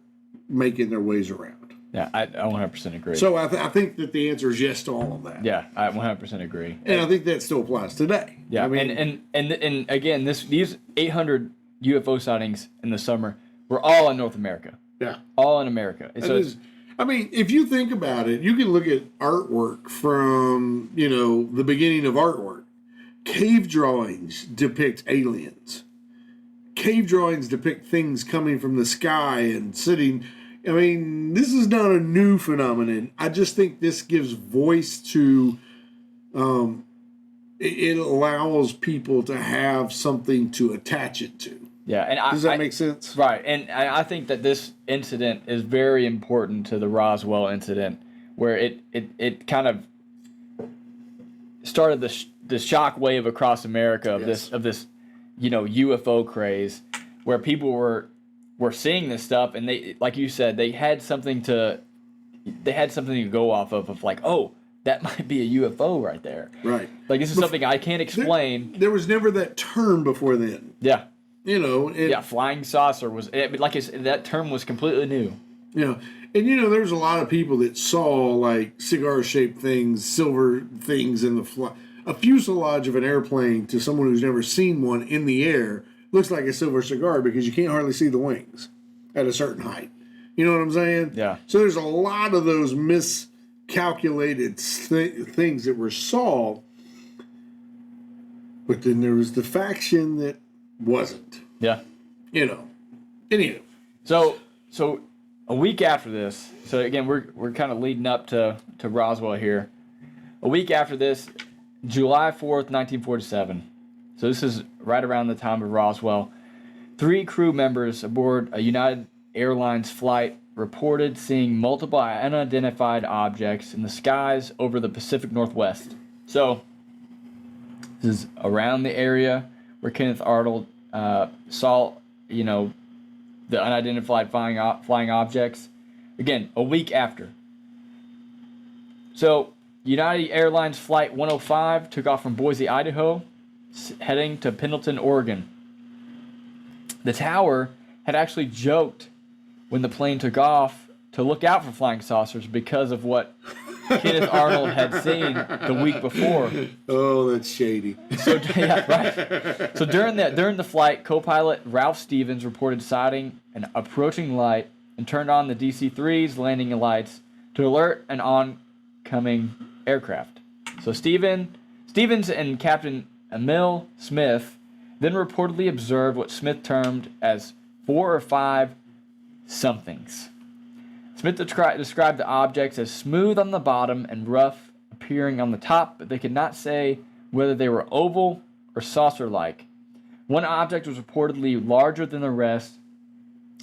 making their ways around. Yeah, I 100% agree. So I think that the answer is yes to all of that. Yeah, I 100% agree. And I think that still applies today. Yeah, I mean, and again, these 800 UFO sightings in the summer were all in North America. yeah. All in America. So it's, If you think about it, you can look at artwork from, the beginning of artwork. Cave drawings depict aliens. Cave drawings depict things coming from the sky and sitting. This is not a new phenomenon. I just think this gives voice to, it allows people to have something to attach it to. yeah, and Does that make sense? Right, and I think that this incident is very important to the Roswell incident, where it kind of started the shock wave across America of Yes. this UFO craze, where people were seeing this stuff, and they, like you said, they had something to go off of like, oh, that might be a UFO right there. Right. Like, this is something I can't explain. There was never that term before then. Yeah. Yeah, Flying saucer was, like I said, that term was completely new. there was a lot of people that saw like cigar-shaped things, silver things in a fuselage of an airplane to someone who's never seen one in the air looks like a silver cigar because you can't hardly see the wings at a certain height. You know what I'm saying? Yeah. So there's a lot of those miscalculated things that were saw, but then there was the faction that wasn't. Yeah. Anywho. So a week after this, so again, we're kind of leading up to Roswell here. A week after this, July 4th, 1947. So this is right around the time of Roswell. 3 crew members aboard a United Airlines flight reported seeing multiple unidentified objects in the skies over the Pacific Northwest. So this is around the area where Kenneth Arnold saw, the unidentified flying objects. Again, a week after. So United Airlines Flight 105 took off from Boise, Idaho, heading to Pendleton, Oregon. The tower had actually joked when the plane took off to look out for flying saucers because of what Kenneth Arnold had seen the week before. Oh, that's shady. So yeah, right. So during the flight, co-pilot Ralph Stevens reported sighting an approaching light and turned on the DC-3's landing lights to alert an oncoming aircraft. So Stevens and Captain Emil Smith then reportedly observed what Smith termed as 4 or 5 somethings. Smith described the objects as smooth on the bottom and rough appearing on the top, but they could not say whether they were oval or saucer-like. One object was reportedly larger than the rest.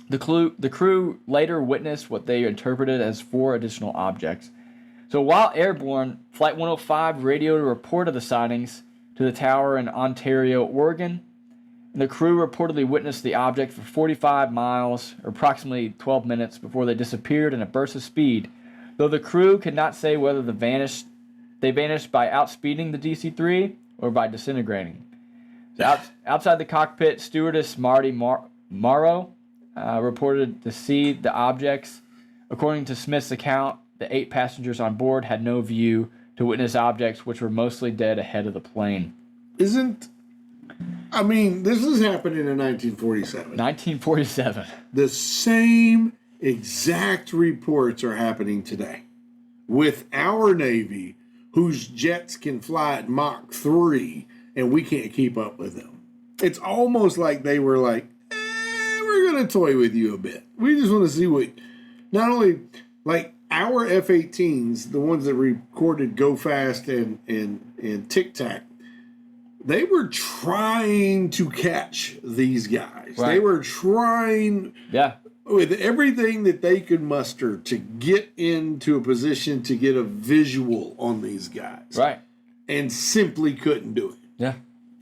The crew later witnessed what they interpreted as 4 additional objects. So while airborne, Flight 105 radioed a report of the sightings to the tower in Ontario, Oregon. And the crew reportedly witnessed the object for 45 miles, or approximately 12 minutes, before they disappeared in a burst of speed, though the crew could not say whether they vanished by outspeeding the DC-3 or by disintegrating. So outside the cockpit, stewardess Marty Morrow reported to see the objects. According to Smith's account, the 8 passengers on board had no view to witness objects which were mostly dead ahead of the plane. This is happening in 1947. 1947. The same exact reports are happening today with our Navy, whose jets can fly at Mach 3, and we can't keep up with them. It's almost like they were like, going to toy with you a bit. We just want to see what, not only like our F-18s, the ones that recorded Go Fast and Tic Tac, they were trying to catch these guys. Right. They were trying with everything that they could muster to get into a position to get a visual on these guys. Right. And simply couldn't do it. Yeah.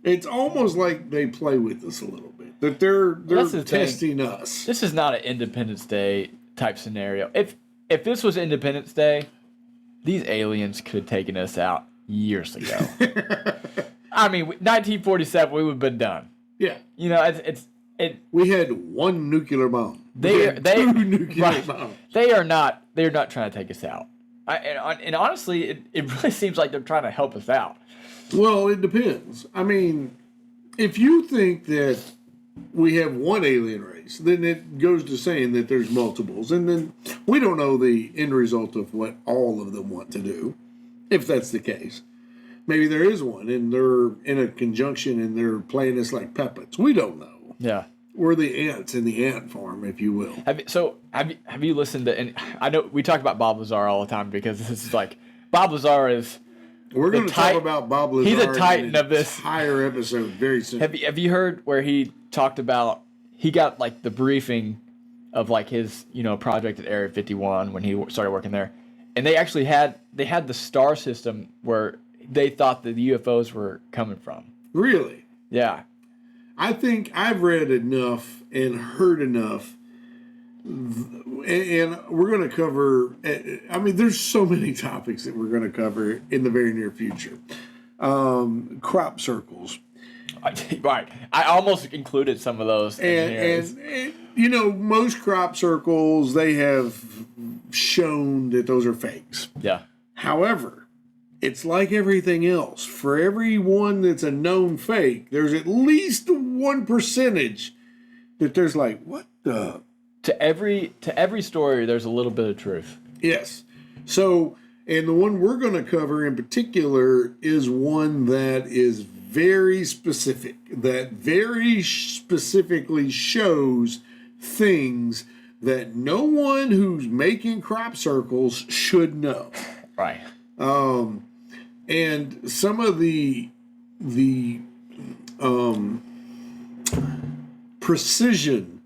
It's almost like they play with us a little bit. That they're testing us. This is not an Independence Day type scenario. If this was Independence Day, these aliens could have taken us out years ago. I mean, 1947, we would have been done. Yeah. You know, we had one nuclear bomb. Two nuclear bombs. They're not trying to take us out. And honestly, it really seems like they're trying to help us out. Well, it depends. I mean, if you think that we have one alien race, then it goes to saying that there's multiples. And then we don't know the end result of what all of them want to do, if that's the case. Maybe there is one, and they're in a conjunction, and they're playing us like puppets. We don't know. Yeah. We're the ants in the ant farm, if you will. Have you listened to? And I know we talk about Bob Lazar all the time because this is like Bob Lazar is. We're going to talk about Bob Lazar. He's a titan of this entire episode very soon. Have you heard where he talked about he got like the briefing of like his project at Area 51 when he started working there, and they actually had the star system where they thought that the UFOs were coming from. Really? Yeah. I think I've read enough and heard enough, and we're going to cover, I mean, there's so many topics that we're going to cover in the very near future. Crop circles. Right. I almost included some of those. And most crop circles, they have shown that those are fakes. Yeah. However, it's like everything else. For every one that's a known fake, there's at least 1% that there's like, what the? To every story, there's a little bit of truth. Yes. So, and the one we're going to cover in particular is one that is very specific, that very specifically shows things that no one who's making crop circles should know. Right. And some of the precision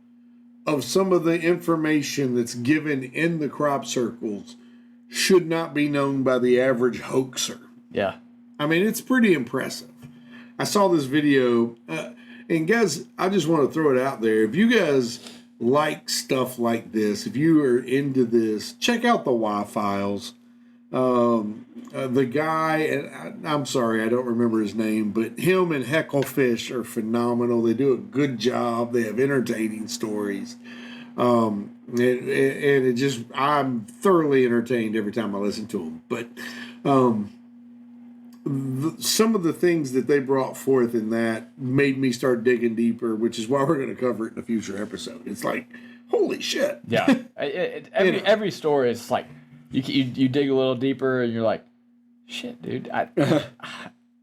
of some of the information that's given in the crop circles should not be known by the average hoaxer. Yeah. I mean, it's pretty impressive. I saw this video, and guys, I just want to throw it out there. If you guys like stuff like this, if you are into this, check out the Y Files. The guy, and I'm sorry, I don't remember his name, but him and Hecklefish are phenomenal. They do a good job. They have entertaining stories. And it just, I'm thoroughly entertained every time I listen to them. But some of the things that they brought forth in that made me start digging deeper, which is why we're going to cover it in a future episode. It's like, holy shit. Yeah. Every story is like, you dig a little deeper and you're like, shit, dude.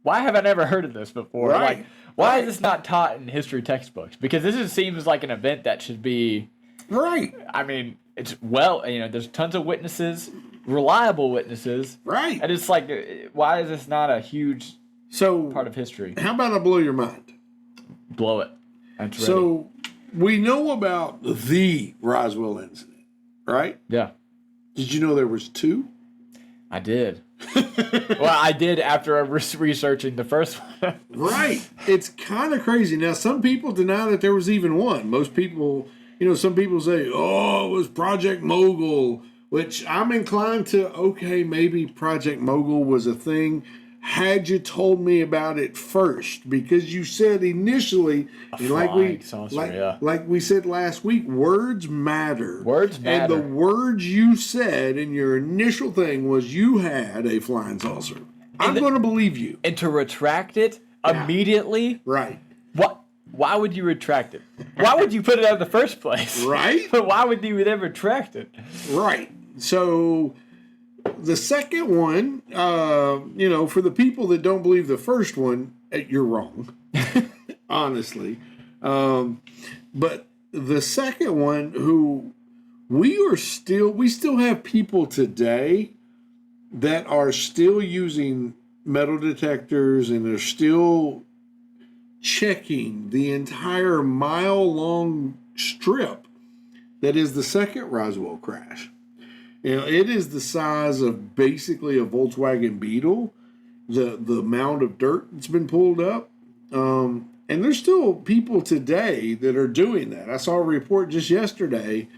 Why have I never heard of this before? Right. Like, why is this not taught in history textbooks? Because seems like an event that should be. Right. I mean, it's there's tons of witnesses, reliable witnesses. Right. And it's like, why is this not a huge part of history? How about I blow your mind? Blow it. That's ready. So we know about the Roswell incident, right? Yeah. Did you know there was two? I did. Well, I did after I was researching the first one. Right. It's kind of crazy. Now, some people deny that there was even one. Most people, some people say, oh, it was Project Mogul, which I'm inclined to, okay, maybe Project Mogul was a thing. Had you told me about it first, because you said initially, like we said last week, words matter. Words matter. And the words you said in your initial thing was you had a flying saucer. I'm going to believe you. And to retract it immediately, right? What? Why would you retract it? Why would you put it out in the first place? Right. But why would you then retract it? Right. So. The second one, for the people that don't believe the first one, you're wrong, honestly. But the second one, who we still have people today that are still using metal detectors, and they're still checking the entire mile-long strip that is the second Roswell crash. It is the size of basically a Volkswagen Beetle, the amount of dirt that's been pulled up. And there's still people today that are doing that. I saw a report just yesterday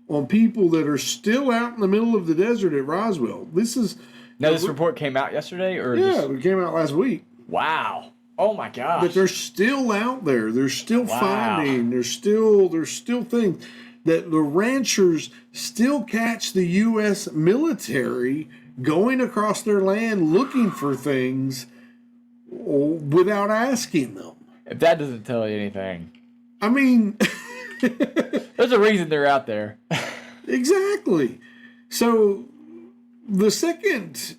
on people that are still out in the middle of the desert at Roswell. This report came out yesterday, or it came out last week. Wow! Oh my gosh! But they're still out there. They're still finding. There's still things that the ranchers still catch the U.S. military going across their land looking for things without asking them. If that doesn't tell you anything, I mean, there's a reason they're out there. Exactly. So the second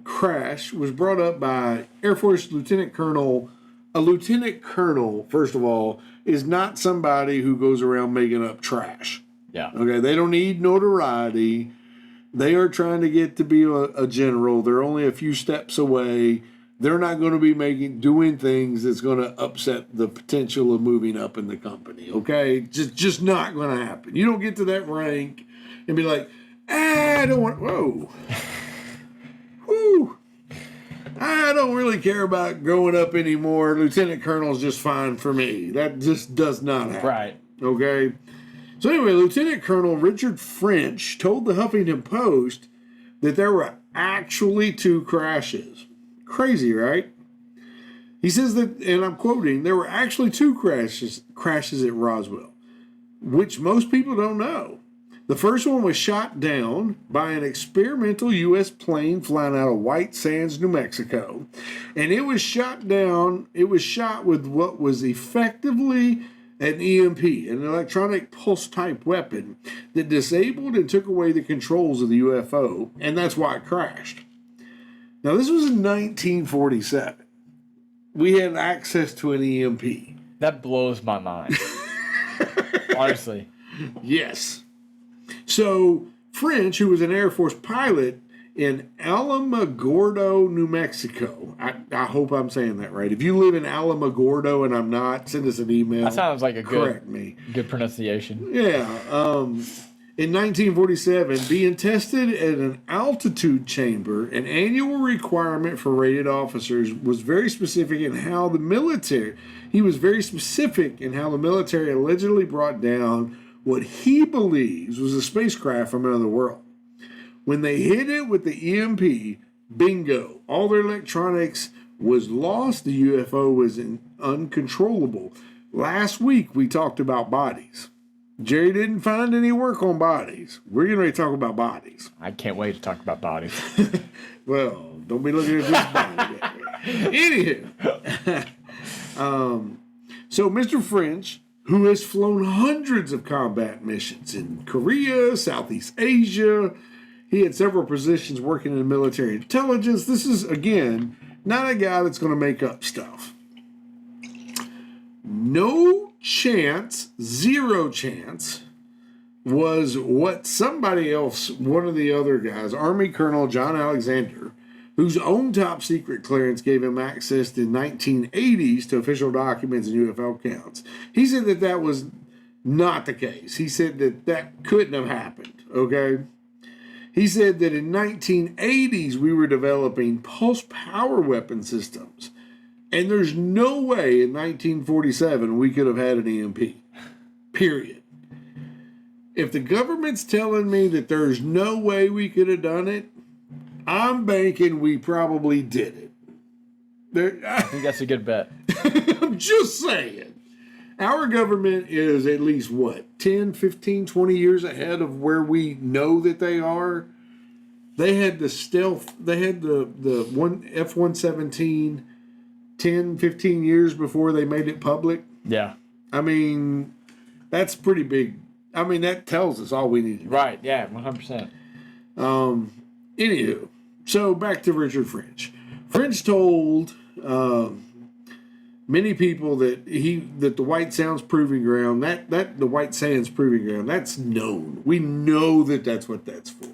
crash was brought up by Air Force Lieutenant Colonel. A lieutenant colonel, first of all, is not somebody who goes around making up trash. Yeah. Okay. They don't need notoriety. They are trying to get to be a general. They're only a few steps away. They're not going to be doing things that's going to upset the potential of moving up in the company. Okay. Just not going to happen. You don't get to that rank and be like, I don't want, whoa. Whew. I don't really care about growing up anymore. Lieutenant Colonel's just fine for me. That just does not happen. Right. Okay. So anyway, Lieutenant Colonel Richard French told the Huffington Post that there were actually 2 crashes. Crazy, right? He says that, and I'm quoting, there were actually 2 crashes at Roswell, which most people don't know. The first one was shot down by an experimental U.S. plane flying out of White Sands, New Mexico. And it was shot down, it was shot with what was effectively an EMP, an electronic pulse type weapon that disabled and took away the controls of the UFO. And that's why it crashed. Now, this was in 1947. We had access to an EMP. That blows my mind. Honestly. Yes. So, French, who was an Air Force pilot in Alamogordo, New Mexico. I hope I'm saying that right. If you live in Alamogordo and I'm not, send us an email. That sounds like a correct me. Good pronunciation. Yeah. In 1947, being tested at an altitude chamber, an annual requirement for rated officers was very specific in how the military. He was very specific in how the military allegedly brought down what he believes was a spacecraft from another world. When they hit it with the EMP, bingo, all their electronics was lost. The UFO was uncontrollable. Last week, we talked about bodies. Jerry didn't find any work on bodies. We're getting ready to talk about bodies. I can't wait to talk about bodies. Well, don't be looking at this body. Anywho. So Mr. French, who has flown hundreds of combat missions in Korea, Southeast Asia, he had several positions working in military intelligence. This is, again, not a guy that's going to make up stuff. No chance, 0 chance, was what somebody else, one of the other guys, Army Colonel John Alexander, whose own top secret clearance gave him access in 1980s to official documents and UFO counts. He said that that was not the case. He said that that couldn't have happened, okay? He said that in 1980s we were developing pulse power weapon systems. And there's no way in 1947 we could have had an EMP. Period. If the government's telling me that there's no way we could have done it, I'm banking we probably did it. I think that's a good bet. I'm just saying. Our government is at least, 10, 15, 20 years ahead of where we know that they are. They had the stealth, they had the F-117 10, 15 years before they made it public. Yeah. I mean, that's pretty big. I mean, that tells us all we need to know. Right, yeah, 100%. Anywho, so back to Richard French. French told many people that the White Sands Proving Ground, that the White Sands Proving Ground, that's known. We know that that's what that's for.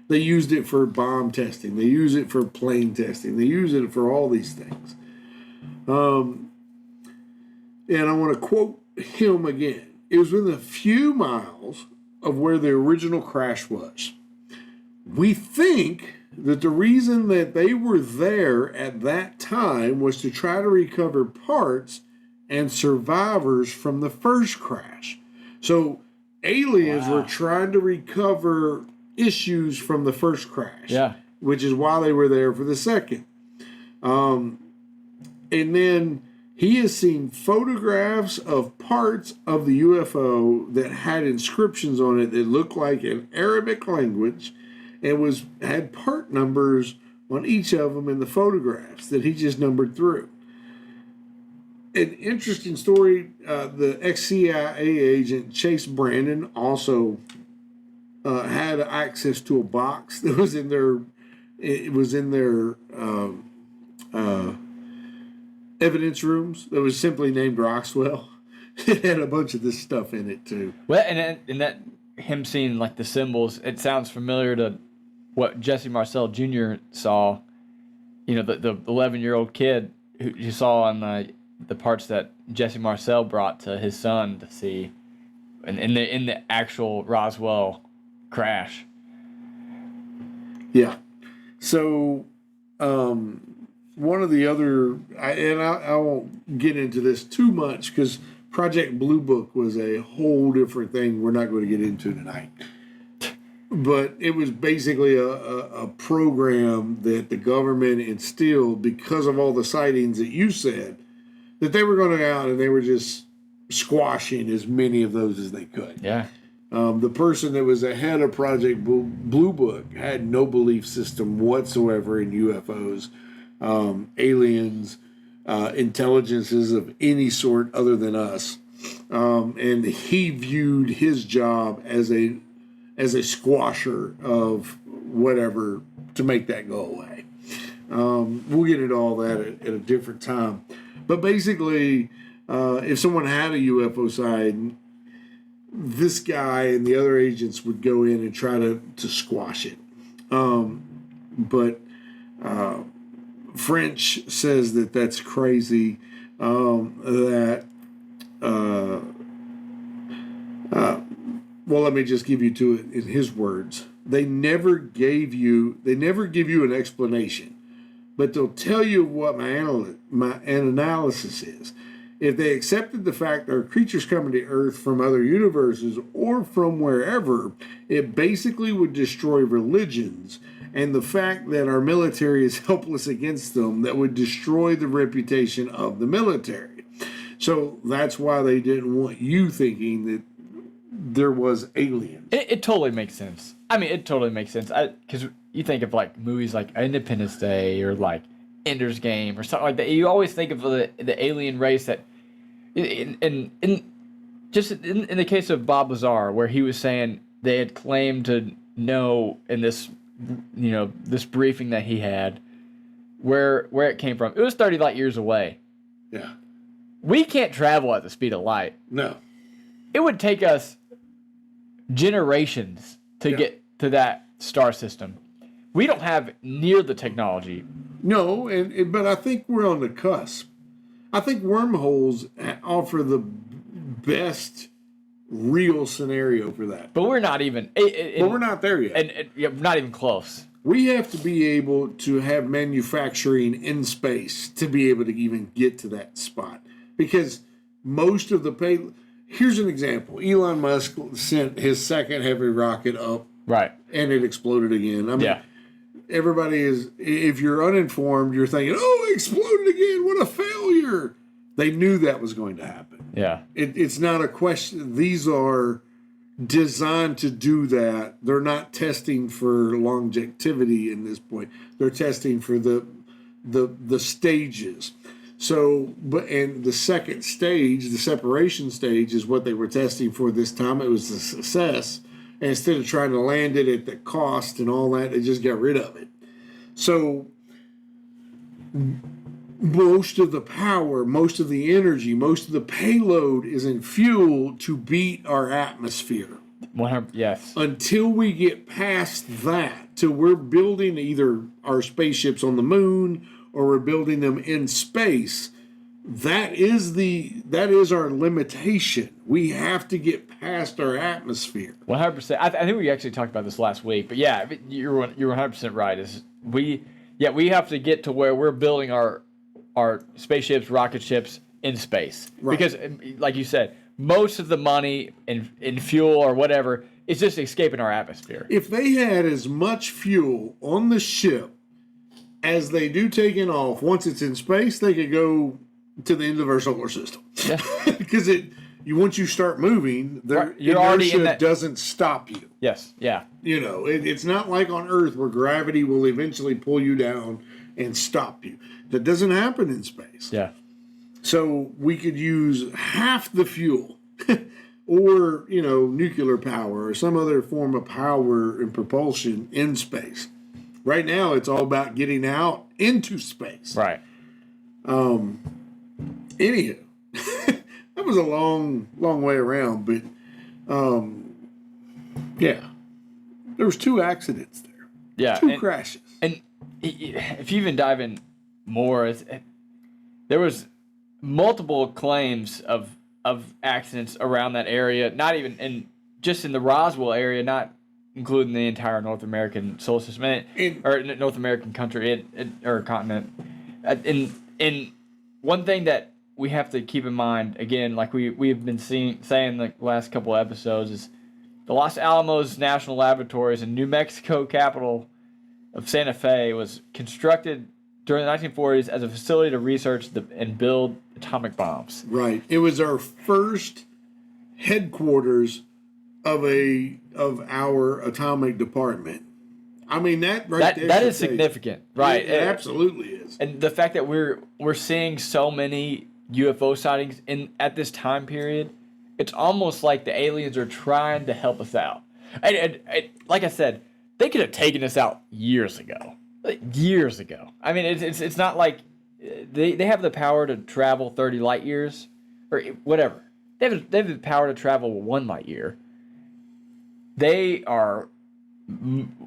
They used it for bomb testing. They use it for plane testing. They use it for all these things. And I want to quote him again. It was within a few miles of where the original crash was. We think that the reason that they were there at that time was to try to recover parts and survivors from the first crash. So aliens were trying to recover issues from the first crash, which is why they were there for the second. And then he has seen photographs of parts of the UFO that had inscriptions on it that looked like an Arabic language and had part numbers on each of them in the photographs that he just numbered through. An interesting story, the ex-CIA agent Chase Brandon also had access to a box that was in their evidence rooms that was simply named Roswell. It had a bunch of this stuff in it too. Well, and that him seeing like the symbols, it sounds familiar to what Jesse Marcel Jr. saw. You know, the 11-year-old kid who you saw on the parts that Jesse Marcel brought to his son to see, and in the actual Roswell crash. Yeah. So, one of the other, I won't get into this too much because Project Blue Book was a whole different thing we're not going to get into tonight. But it was basically a program that the government instilled because of all the sightings that you said, that they were going to go out and they were just squashing as many of those as they could. Yeah. The person that was ahead of Project Blue Book had no belief system whatsoever in UFOs, aliens, intelligences of any sort other than us. And he viewed his job as a squasher of whatever to make that go away. We'll get into all that at a different time. But basically, if someone had a UFO sighting, this guy and the other agents would go in and try to squash it. But French says that that's crazy, well, let me just give you to it in his words. They never give you an explanation, but they'll tell you what my analysis is. If they accepted the fact there are creatures coming to Earth from other universes or from wherever, it basically would destroy religions. And the fact that our military is helpless against them, that would destroy the reputation of the military. So that's why they didn't want you thinking that there was aliens. It totally makes sense. I mean, it totally makes sense. Because you think of like movies like Independence Day or like Ender's Game or something like that. You always think of the alien race that, in the case of Bob Lazar, where he was saying they had claimed to know in this, this briefing that he had, where it came from. It was 30 light years away. Yeah. We can't travel at the speed of light. No. It would take us generations to get to that star system. We don't have near the technology. No, but I think we're on the cusp. I think wormholes offer the best real scenario for that. But we're not even. But we're not there yet. And not even close. We have to be able to have manufacturing in space to be able to even get to that spot. Because most of the here's an example. Elon Musk sent his second heavy rocket up. Right. And it exploded again. I mean, everybody is, if you're uninformed, you're thinking, oh, it exploded again. What a failure. They knew that was going to happen. Yeah. It's not a question. These are designed to do that. They're not testing for longevity in this point. They're testing for the stages. So, and the second stage, the separation stage, is what they were testing for this time. It was the success. And instead of trying to land it at the cost and all that, they just got rid of it. So most of the power, most of the energy, most of the payload is in fuel to beat our atmosphere. 100. Yes. Until we get past that, till we're building either our spaceships on the moon or we're building them in space, that is our limitation. We have to get past our atmosphere. 100%. I think we actually talked about this last week, but yeah, you're 100% right. We have to get to where we're building our spaceships, rocket ships in space, Right. because, like you said, most of the money in fuel or whatever is just escaping our atmosphere. If they had as much fuel on the ship as they do taking off, once it's in space, they could go to the end of our solar system. Yeah. Because once you start moving, Right, you're already in that- doesn't stop you. Yes. Yeah. You know, it's not like on Earth where gravity will eventually pull you down and stop you. That doesn't happen in space. Yeah. So we could use half the fuel or, nuclear power or some other form of power and propulsion in space. Right now, it's all about getting out into space. Right. Anywho, that was a long way around, but yeah, there was 2 accidents there. Yeah. 2 crashes. And if you even dive in more, there was multiple claims of accidents around that area. Not even just in the Roswell area, not including the entire North American solar system or North American country or continent. And one thing that we have to keep in mind, again, like we've been saying the last couple of episodes, is the Los Alamos National Laboratories in New Mexico capital of Santa Fe was constructed during the 1940s as a facility to research and build atomic bombs. Right. It was our first headquarters of our atomic department. I mean, that is significant, right? It absolutely is. And the fact that we're seeing so many UFO sightings at this time period, it's almost like the aliens are trying to help us out. And like I said, they could have taken us out years ago. Years ago. I mean, it's not like they have the power to travel 30 light years or whatever. They have the power to travel 1 light year. They are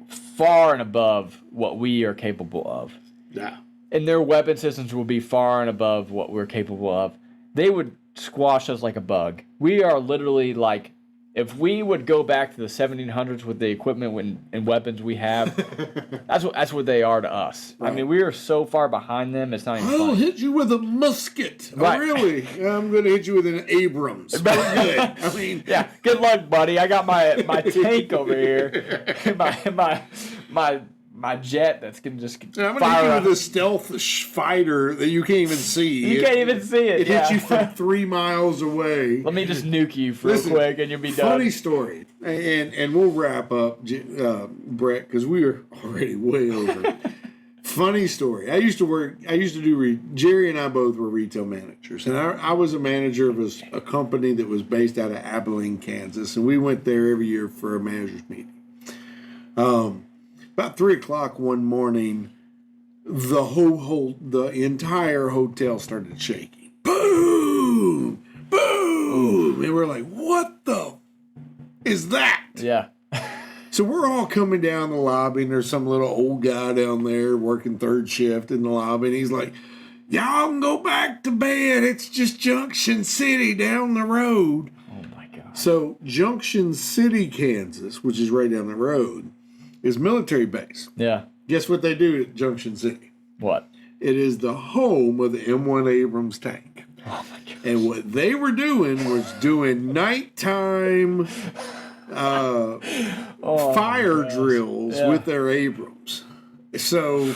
far and above what we are capable of. Yeah. And their weapon systems will be far and above what we're capable of. They would squash us like a bug. We are literally like, if we would go back to the 1700s with the equipment and weapons we have, that's what they are to us. Right. I mean, we are so far behind them, it's not even I'll funny. hit you with a musket. Right. Oh, really? I'm going to hit you with an Abrams. We're good. I mean, yeah. Good luck, buddy. I got my tank over here. my jet that's going to just I'm going to hit you with a stealth fighter that you can't even see. You can't even see it. It hits you from 3 miles away. Let me just nuke you real quick and you'll be done. Funny story. And we'll wrap up, Brett, because we are already way over. Funny story. Jerry and I both were retail managers. And I was a manager of a company that was based out of Abilene, Kansas. And we went there every year for a manager's meeting. About 3 o'clock one morning, the entire hotel started shaking. Boom! Boom! And we're like, what the is that? Yeah. So we're all coming down the lobby, and there's some little old guy down there working 3rd shift in the lobby, and he's like, y'all can go back to bed. It's just Junction City down the road. Oh, my God. So Junction City, Kansas, which is right down the road, is military base. Yeah. Guess what they do at Junction City? What? It is the home of the M1 Abrams tank. Oh, my God. And what they were doing was doing nighttime fire drills with their Abrams. So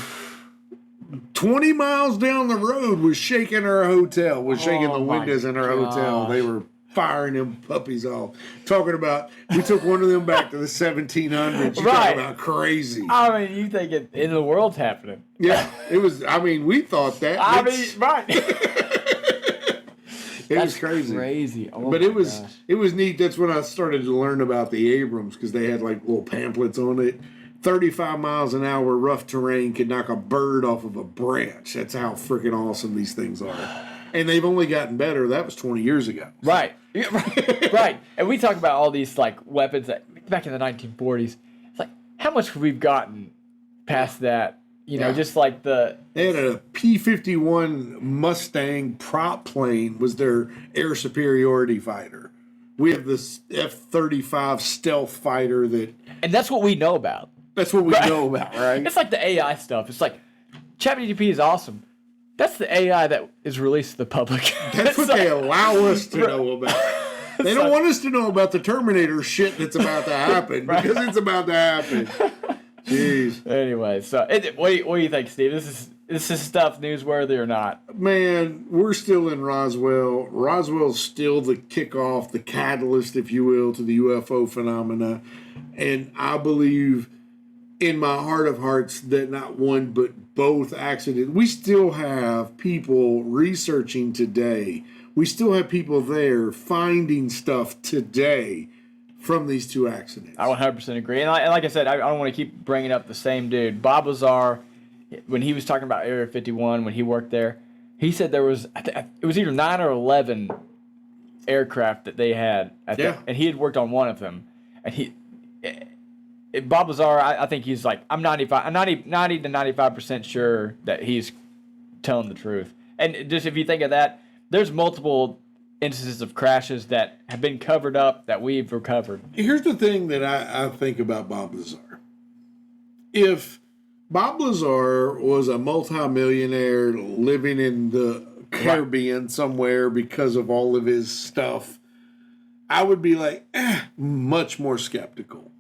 20 miles down the road was shaking our hotel, was shaking the windows in our hotel. They were firing them puppies off. Talking about, we took one of them back to the 1700s. You talk about crazy. I mean, you think it in the world's happening. Yeah, it was, I mean, we thought that. It was crazy. Oh, but it was neat. That's when I started to learn about the Abrams, because they had like little pamphlets on it. 35 miles an hour rough terrain could knock a bird off of a branch. That's how freaking awesome these things are. And they've only gotten better. That was 20 years ago. Right. Yeah, right. Right. And we talk about all these like weapons that back in the 1940s. It's like how much we've gotten past that. You know, just like they had a P-51 Mustang prop plane was their air superiority fighter. We have this F-35 stealth fighter and that's what we know about. That's what we know about, right? It's like the AI stuff. It's like ChatGPT is awesome. That's the AI that is released to the public. That's what they allow us to know about. They don't want us to know about the Terminator shit that's about to happen because it's about to happen. Jeez. Anyway, so what do you think, Steve? This is stuff newsworthy or not? Man, we're still in Roswell. Roswell's still the kickoff, the catalyst, if you will, to the UFO phenomena. And I believe in my heart of hearts that not one but both accidents. We still have people researching today. We still have people there finding stuff today from these two accidents. I 100% agree. And like I said, I don't want to keep bringing up the same dude. Bob Lazar, when he was talking about Area 51, when he worked there, he said there was, it was either 9 or 11 aircraft that they had. And he had worked on one of them. And Bob Lazar, I think he's like, I'm 90 to 95% sure that he's telling the truth. And just if you think of that, there's multiple instances of crashes that have been covered up that we've recovered. Here's the thing that I think about Bob Lazar. If Bob Lazar was a multimillionaire living in the Caribbean somewhere because of all of his stuff, I would be like, much more skeptical.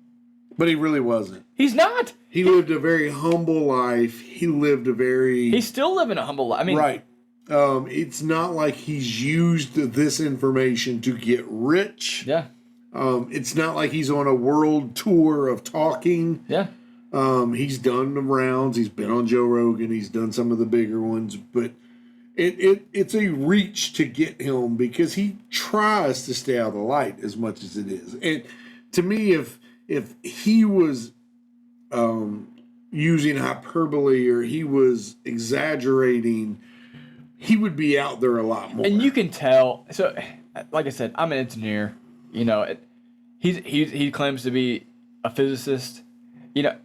But he really wasn't. He's not. He lived a very humble life. He's still living a humble life. I mean, right. It's not like he's used this information to get rich. Yeah. It's not like he's on a world tour of talking. Yeah. He's done the rounds. He's been on Joe Rogan. He's done some of the bigger ones. But it's a reach to get him because he tries to stay out of the light as much as it is. And to me, if he was using hyperbole or he was exaggerating, he would be out there a lot more. And you can tell. So, like I said, I'm an engineer. You know, he claims to be a physicist. You know,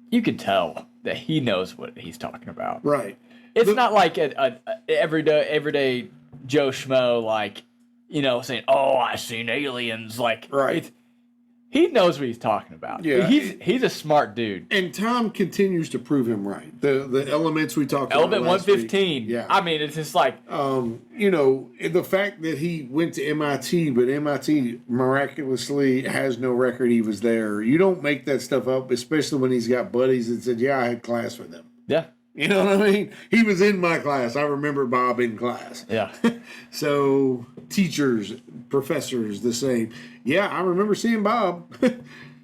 you can tell that he knows what he's talking about. Right. It's not like a everyday Joe Schmo, like, you know, saying, "Oh, I seen aliens." Like, right. He knows what he's talking about. Yeah. He's a smart dude. And time continues to prove him right. The elements we talked about Element 115. Week, yeah. I mean, it's just like... you know, the fact that he went to MIT, but MIT miraculously has no record he was there. You don't make that stuff up, especially when he's got buddies that said, yeah, I had class with him. Yeah. You know what I mean? He was in my class. I remember Bob in class. Yeah. So teachers, professors, the same. Yeah, I remember seeing Bob.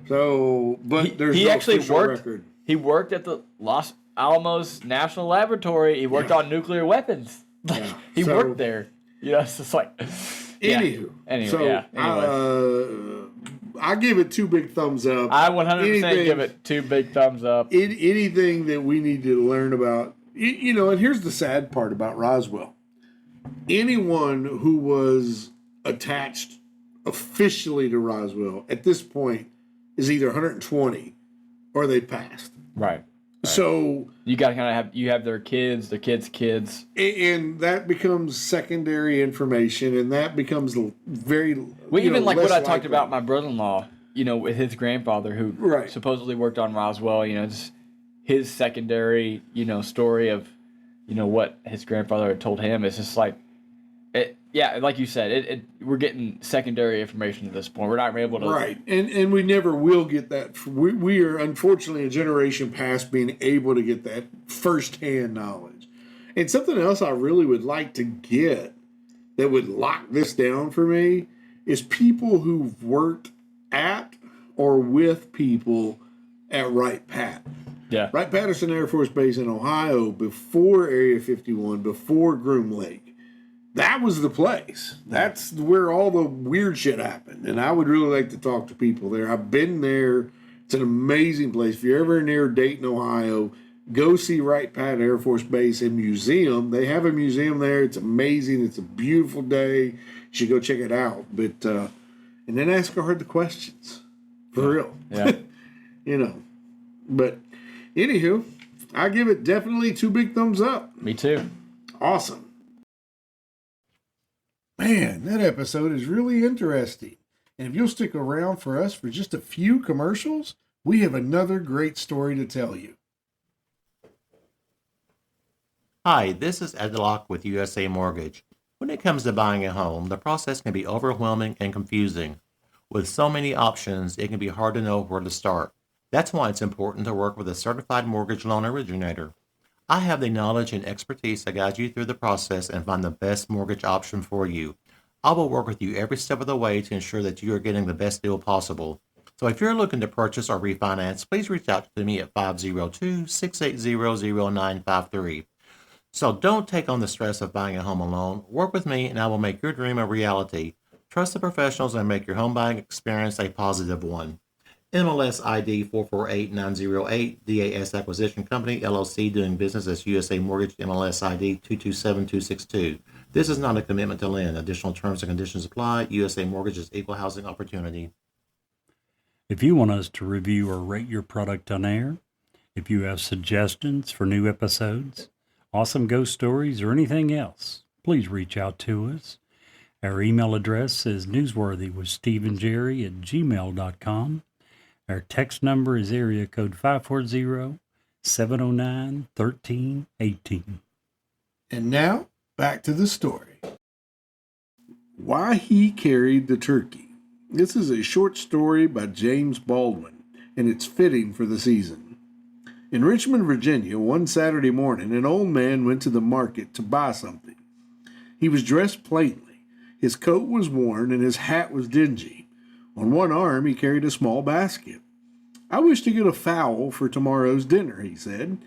So, but there's he no actually official worked. record. He worked at the Los Alamos National Laboratory. He worked on nuclear weapons. Like, he worked there. You know, it's just like. Anywho. Anyway, so, yeah. Anyway. I give it 2 big thumbs up. I 100% give it 2 big thumbs up. Anything that we need to learn about, you know, and here's the sad part about Roswell. Anyone who was attached officially to Roswell at this point is either 120 or they passed. Right. So you got to kind of have their kids, their kids, and that becomes secondary information, and that becomes very. Well, even like what I talked likely. about my brother-in-law, you know, with his grandfather who supposedly worked on Roswell. You know, just his secondary, you know, story of, you know, what his grandfather had told him. It's just like, yeah, like you said, we're getting secondary information at this point. We're not able to. Right, and we never will get that. We are unfortunately a generation past being able to get that firsthand knowledge. And something else I really would like to get that would lock this down for me is people who've worked at or with people at Wright-Patt. Yeah. Wright-Patterson Air Force Base in Ohio before Area 51, before Groom Lake. That was the place. That's where all the weird shit happened. And I would really like to talk to people there. I've been there It's an amazing place. If you're ever near Dayton, Ohio, go see Wright Patton Air Force Base and Museum. They have a museum there. It's amazing. It's a beautiful day. You should go check it out. But and then ask her the questions. For real. Yeah. But anywho, I give it definitely 2 big thumbs up. Me too. Awesome. Man, that episode is really interesting. And if you'll stick around for us for just a few commercials, we have another great story to tell you. Hi, this is Ed Locke with USA Mortgage. When it comes to buying a home, the process can be overwhelming and confusing. With so many options, it can be hard to know where to start. That's why it's important to work with a certified mortgage loan originator. I have the knowledge and expertise to guide you through the process and find the best mortgage option for you. I will work with you every step of the way to ensure that you are getting the best deal possible. So if you're looking to purchase or refinance, please reach out to me at 502-680-0953. So don't take on the stress of buying a home alone. Work with me and I will make your dream a reality. Trust the professionals and make your home buying experience a positive one. MLS ID 448908, DAS Acquisition Company, LLC, doing business as USA Mortgage, MLS ID 227262. This is not a commitment to lend. Additional terms and conditions apply. USA Mortgage is equal housing opportunity. If you want us to review or rate your product on air, if you have suggestions for new episodes, awesome ghost stories, or anything else, please reach out to us. Our email address is newsworthywithsteveandjerry@gmail.com. Our text number is area code 540-709-1318. And now, back to the story. Why He Carried the Turkey. This is a short story by James Baldwin, and it's fitting for the season. In Richmond, Virginia, one Saturday morning, an old man went to the market to buy something. He was dressed plainly. His coat was worn and his hat was dingy. On one arm, he carried a small basket. "I wish to get a fowl for tomorrow's dinner," he said.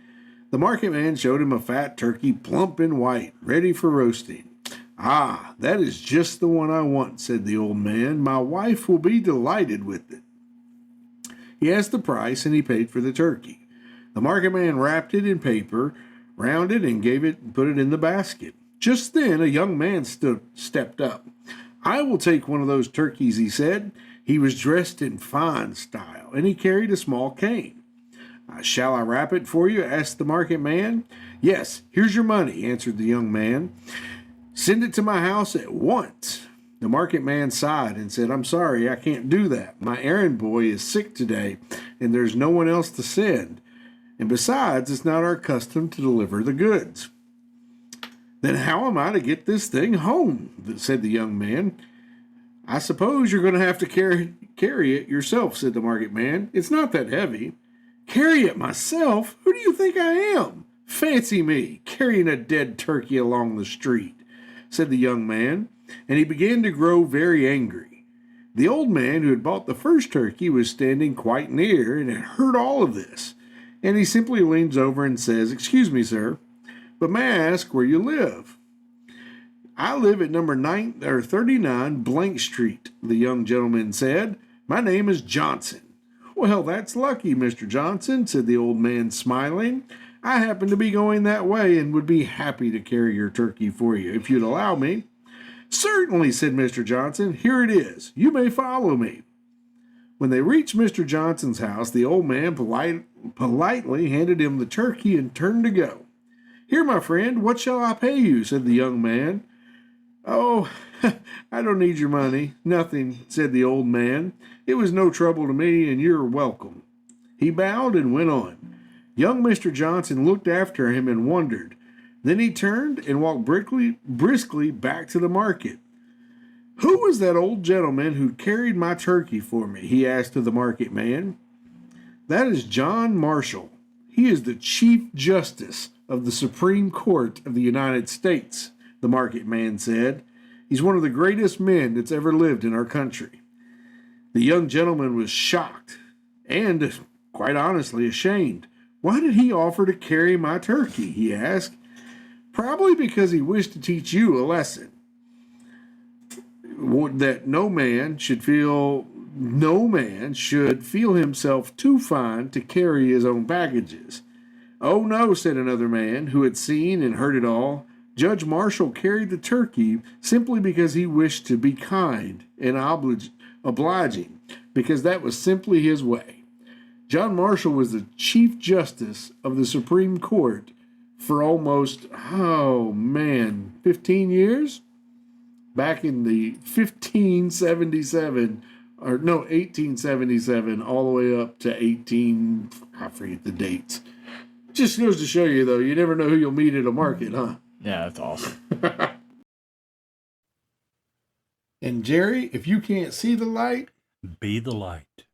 The market man showed him a fat turkey, plump and white, ready for roasting. "Ah, that is just the one I want," said the old man. "My wife will be delighted with it." He asked the price and he paid for the turkey. The market man wrapped it in paper, rounded and put it in the basket. Just then a young man stepped up. "I will take one of those turkeys," he said. He was dressed in fine style, and he carried a small cane. "Shall I wrap it for you?" asked the market man. "Yes, here's your money," answered the young man. "Send it to my house at once." The market man sighed and said, "I'm sorry, I can't do that. My errand boy is sick today, and there's no one else to send. And besides, it's not our custom to deliver the goods." "Then how am I to get this thing home?" said the young man. "I suppose you're going to have to carry it yourself," said the market man. "It's not that heavy." "Carry it myself? Who do you think I am? Fancy me carrying a dead turkey along the street," said the young man, and he began to grow very angry. The old man who had bought the first turkey was standing quite near and had heard all of this, and he simply leans over and says, "Excuse me, sir, but may I ask where you live?" "I live at number 39 Blank Street," the young gentleman said. "My name is Johnson." "Well, that's lucky, Mr. Johnson," said the old man, smiling. "I happen to be going that way and would be happy to carry your turkey for you, if you'd allow me." "Certainly," said Mr. Johnson. "Here it is. You may follow me." When they reached Mr. Johnson's house, the old man politely handed him the turkey and turned to go. "Here, my friend, what shall I pay you?" said the young man. "Oh, I don't need your money. Nothing," said the old man. "It was no trouble to me, and you're welcome." He bowed and went on. Young Mr. Johnson looked after him and wondered. Then he turned and walked briskly back to the market. "Who was that old gentleman who carried my turkey for me?" he asked of the market man. "That is John Marshall. He is the Chief Justice of the Supreme Court of the United States," the market man said. "He's one of the greatest men that's ever lived in our country." The young gentleman was shocked and, quite honestly, ashamed. "Why did he offer to carry my turkey?" he asked. "Probably because he wished to teach you a lesson. That no man should feel no man should feel himself too fine to carry his own packages. Oh no, said another man who had seen and heard it all. Judge Marshall carried the turkey simply because he wished to be kind and obliging, because that was simply his way. John Marshall was the Chief Justice of the Supreme Court for almost, 15 years? Back in the 1877, all the way up to I forget the dates. Just goes to show you, though, you never know who you'll meet at a market, huh? Yeah, that's awesome. And Jerry, if you can't see the light, Be the light.